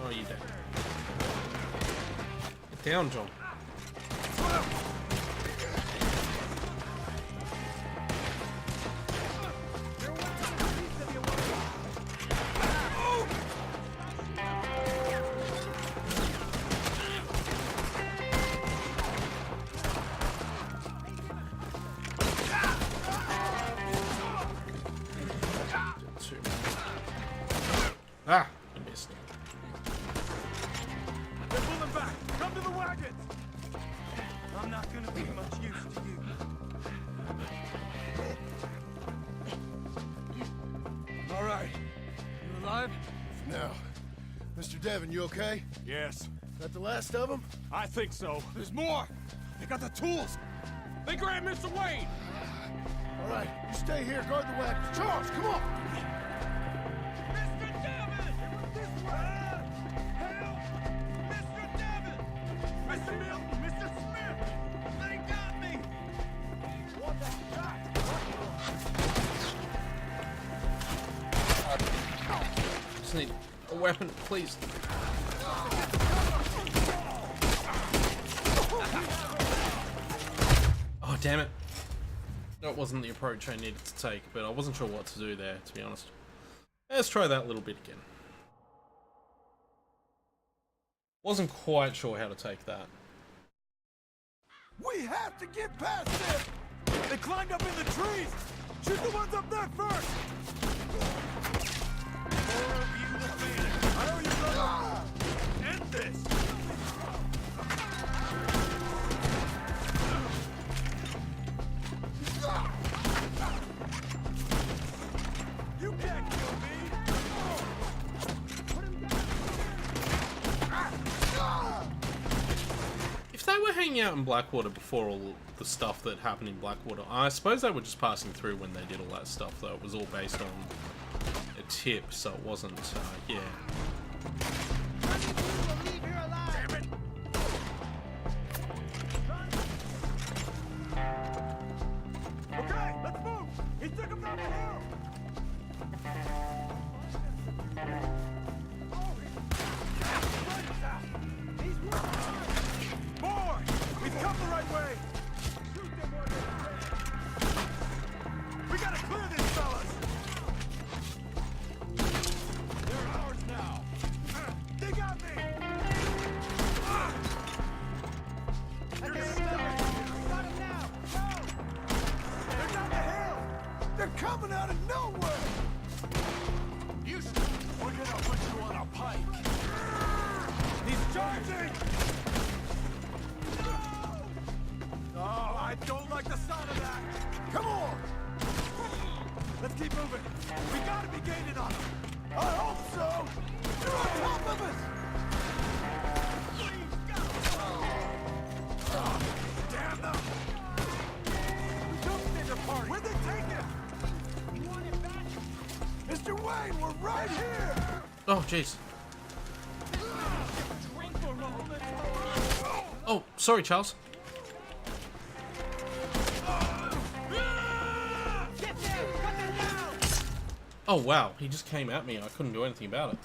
Oh, you dead. Get down, John. Ah, I missed. They're pulling back. Come to the wagons. I'm not gonna be much use to you. All right. You alive? Now, Mr. Devon, you okay? Yes. That the last of them? I think so. There's more. They got the tools. They grabbed Mr. Wayne. All right, you stay here, guard the wagons. Charles, come on! Mr. Devon! This way! Help! Mr. Devon! Mr. Milton! Mr. Smith! They got me! What the Just need a weapon, please. Oh, damn it. That wasn't the approach I needed to take, but I wasn't sure what to do there, to be honest. Let's try that little bit again. Wasn't quite sure how to take that. We have to get past this! They climbed up in the trees! Shoot the ones up there first! More of you the better. I owe you, brother! End this! You can't kill me! If they were hanging out in Blackwater before all the stuff that happened in Blackwater, I suppose they were just passing through when they did all that stuff, though. It was all based on a tip, so it wasn't, yeah. Okay, let's move! He took him down the hill! More! We've come the right way! We gotta clear these fellas! They're ours now! They got me! You're got him now! Go! They're down the hill! They're coming out of nowhere! We're gonna put you on a pike! He's charging! No! Oh, I don't like the sound of that! Come on! Let's keep moving! We gotta be gaining on them! I hope so! They're on top of us! Oh, damn them! We don't stand their party! Where'd they take him? You want it back? Mr. Wayne, we're right here! Oh, jeez. Oh, sorry, Charles. Oh, wow. He just came at me. I couldn't do anything about it.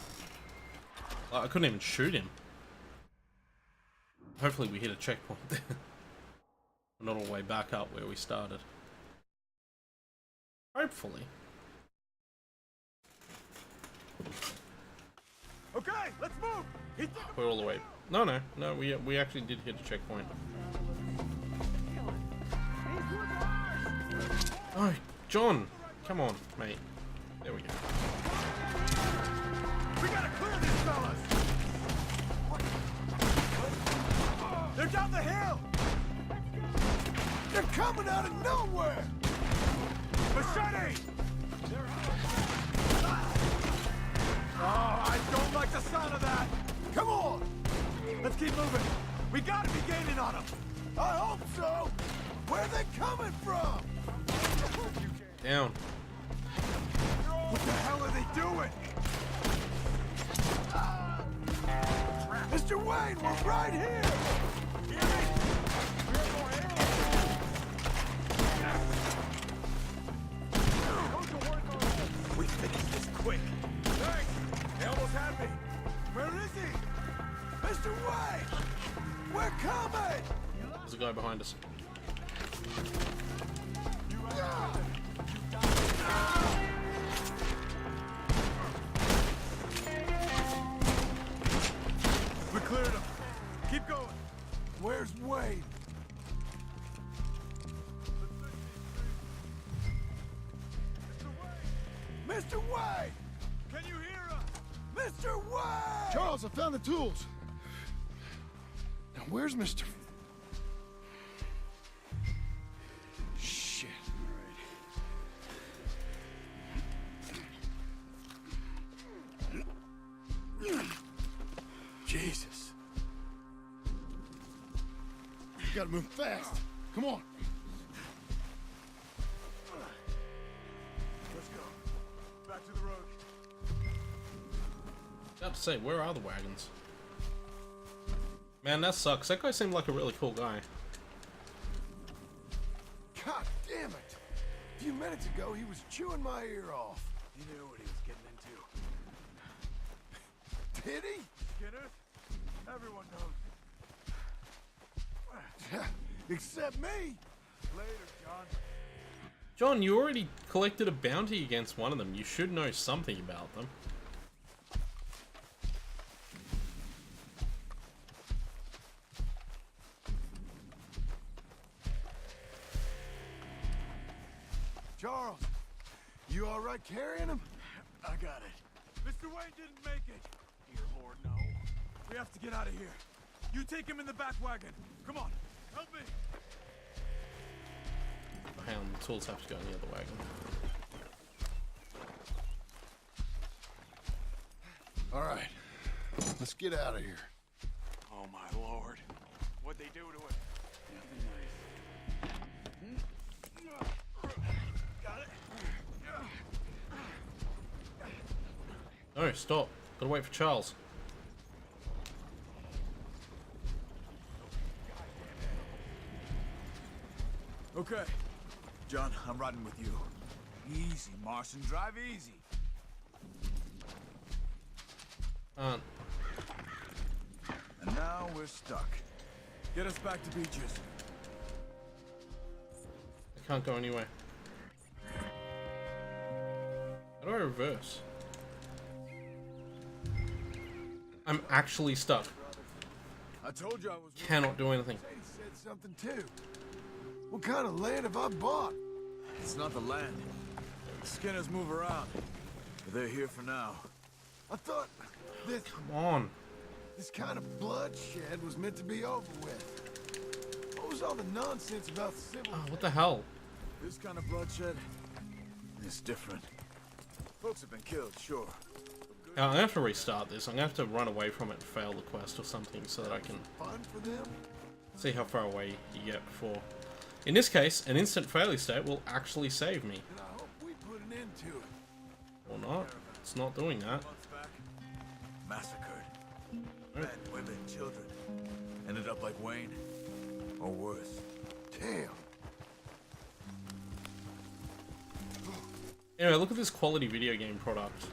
I couldn't even shoot him. Hopefully we hit a checkpoint there. We're not all the way back up where we started. Hopefully. Okay, let's move! We're all the way. No, we actually did hit a checkpoint. Oh, John! Come on, mate. There we go. We gotta clear these fellas! They're down the hill! They're coming out of nowhere! Machete! Oh, I don't like the sound of that! Come on! Let's keep moving! We gotta be gaining on them! I hope so! Where are they coming from? Down. What the hell are they doing? Mr. Wayne, we're right here! Hear me? We're more arrows. We finished this quick. Thanks! They almost had me. Where is he? Mr. Wayne! We're coming! There's a guy behind us. We cleared him. Keep going. Where's Wade? Mr. Wade! Can you hear us? Mr. Wade! Charles, I found the tools. Now, where's Mr. Shit. Jesus. You gotta move fast. Come on. Let's go. Back to the road. About to say, where are the wagons? Man, that sucks. That guy seemed like a really cool guy. God damn it! A few minutes ago, he was chewing my ear off. He knew what he was getting into. Did he? Skinner? Everyone knows. Except me. Later, John. John, you already collected a bounty against one of them. You should know something about them. Charles, you all right carrying him? I got it. Mr. Wayne didn't make it. Dear Lord, no. We have to get out of here. You take him in the back wagon. Come on, help me. Hang on, the tools have to go in the other wagon. All right, let's get out of here. Oh my Lord. What'd they do to it? Got it. No, stop. Gotta wait for Charles. Okay. John, I'm riding with you. Easy, Martian. Drive easy. And now we're stuck. Get us back to Beaches. I can't go anywhere. How do I reverse? I'm actually stuck. I told you I was. Cannot do anything. He said something too. What kind of land have I bought? It's not the land. The Skinners move around. But they're here for now. I thought this. Come on. This kind of bloodshed was meant to be over with. What was all the nonsense about civil? Oh, what the hell? This kind of bloodshed is different. Folks have been killed, sure. I'm gonna have to restart this. I'm gonna have to run away from it and fail the quest or something so that I can Fun for them? see how far away you get before. In this case, an instant failure state will actually save me. And I hope we put an end to it. Or not. It's not doing that. Massacred. Men, women, children. Ended up like Wayne. Or worse. Damn. Anyway, look at this quality video game product.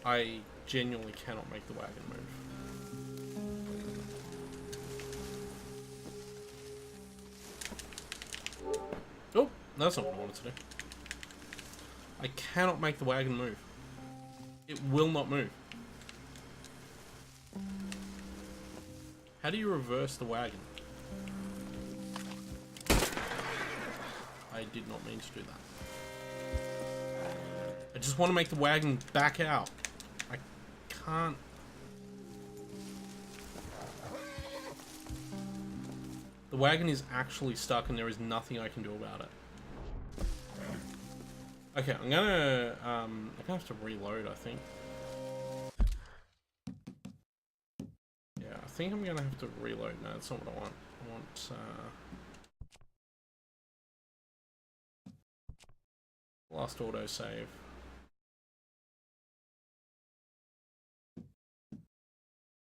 I genuinely cannot make the wagon move. Oh, that's not what I wanted to do. I cannot make the wagon move. It will not move. How do you reverse the wagon? I did not mean to do that. I just want to make the wagon back out. I can't. The wagon is actually stuck and there is nothing I can do about it. Okay, I'm gonna have to reload, I think. Yeah, I think I'm gonna have to reload. No, that's not what I want. I want, last autosave.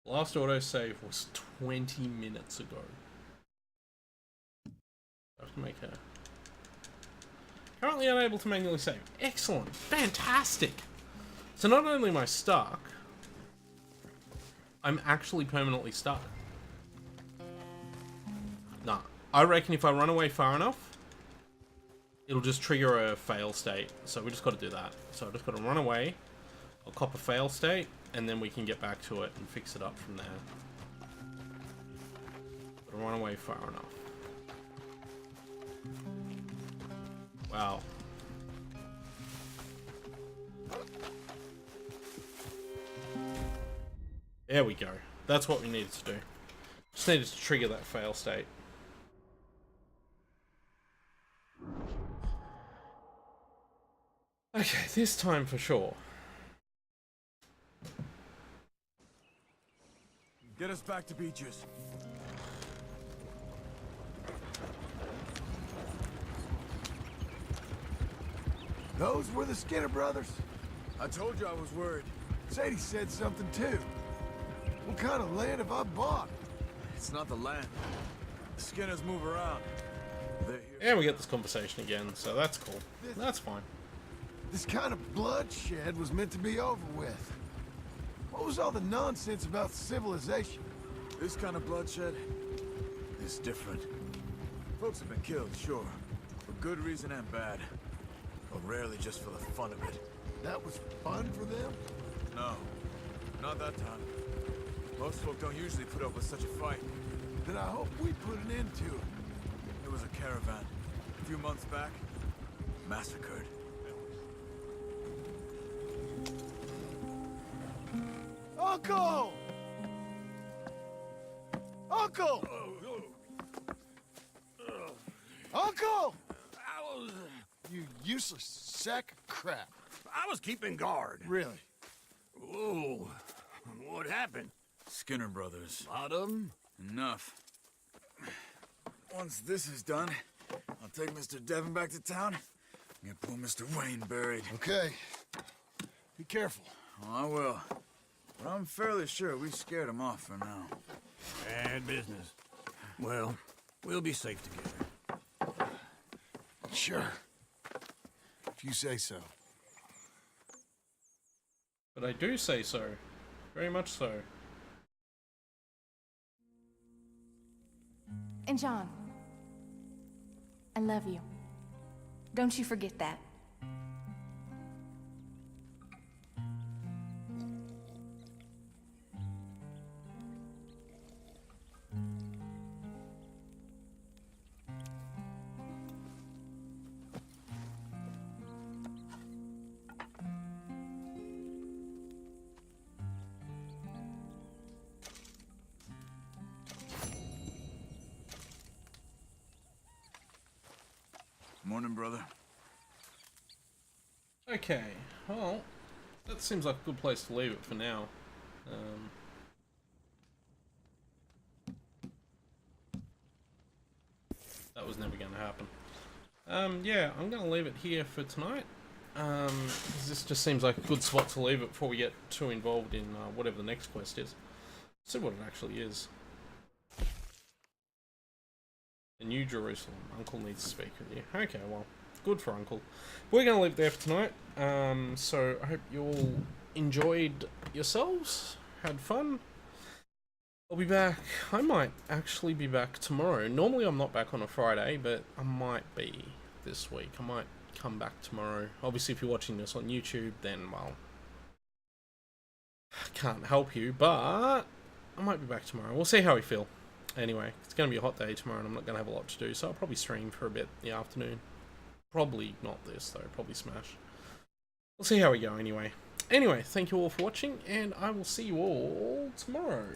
Last autosave was 20 minutes ago. I have to make a... Currently unable to manually save. Excellent. Fantastic. So not only am I stuck, I'm actually permanently stuck. Nah. I reckon if I run away far enough, it'll just trigger a fail state. So we just got to do that. So I just got to run away. I'll cop a fail state, and then we can get back to it and fix it up from there. But run away far enough. Wow. There we go. That's what we needed to do. Just needed to trigger that fail state. Okay, this time for sure. Get us back to Beaches. Those were the Skinner brothers? I told you I was worried. Sadie said something too. What kind of land have I bought? It's not the land. The Skinners move around. They're here. And we get this conversation again, so that's cool. That's fine. This kind of bloodshed was meant to be over with. What was all the nonsense about civilization? This kind of bloodshed is different. Folks have been killed, sure. For good reason and bad. But rarely just for the fun of it. That was fun for them? No. Not that time. Most folk don't usually put up with such a fight. Then I hope we put an end to it. There was a caravan. A few months back. Massacred. Uncle! Uncle! Uncle! You useless sack of crap. I was keeping guard. Really? Whoa. What happened? Skinner brothers. A lot of them? Enough. Once this is done, I'll take Mr. Devon back to town and get poor Mr. Wayne buried. Okay. Be careful. Oh, I will. But I'm fairly sure we scared him off for now. Bad business. Well, we'll be safe together. Sure. If you say so. But I do say so. Very much so. And John, I love you. Don't you forget that. Morning, brother. Okay, well, that seems like a good place to leave it for now. That was never going to happen. Yeah, I'm going to leave it here for tonight. This just seems like a good spot to leave it before we get too involved in whatever the next quest is. See what it actually is. The New Jerusalem. Uncle needs to speak with you. Okay, well, good for Uncle. We're going to leave it there for tonight. So I hope you all enjoyed yourselves, had fun. I'll be back. I might actually be back tomorrow. Normally I'm not back on a Friday, but I might be this week. I might come back tomorrow. Obviously, if you're watching this on YouTube, then, well, I can't help you, but I might be back tomorrow. We'll see how we feel. Anyway, it's going to be a hot day tomorrow and I'm not going to have a lot to do, so I'll probably stream for a bit in the afternoon. Probably not this, though. Probably Smash. We'll see how we go anyway. Anyway, thank you all for watching, and I will see you all tomorrow.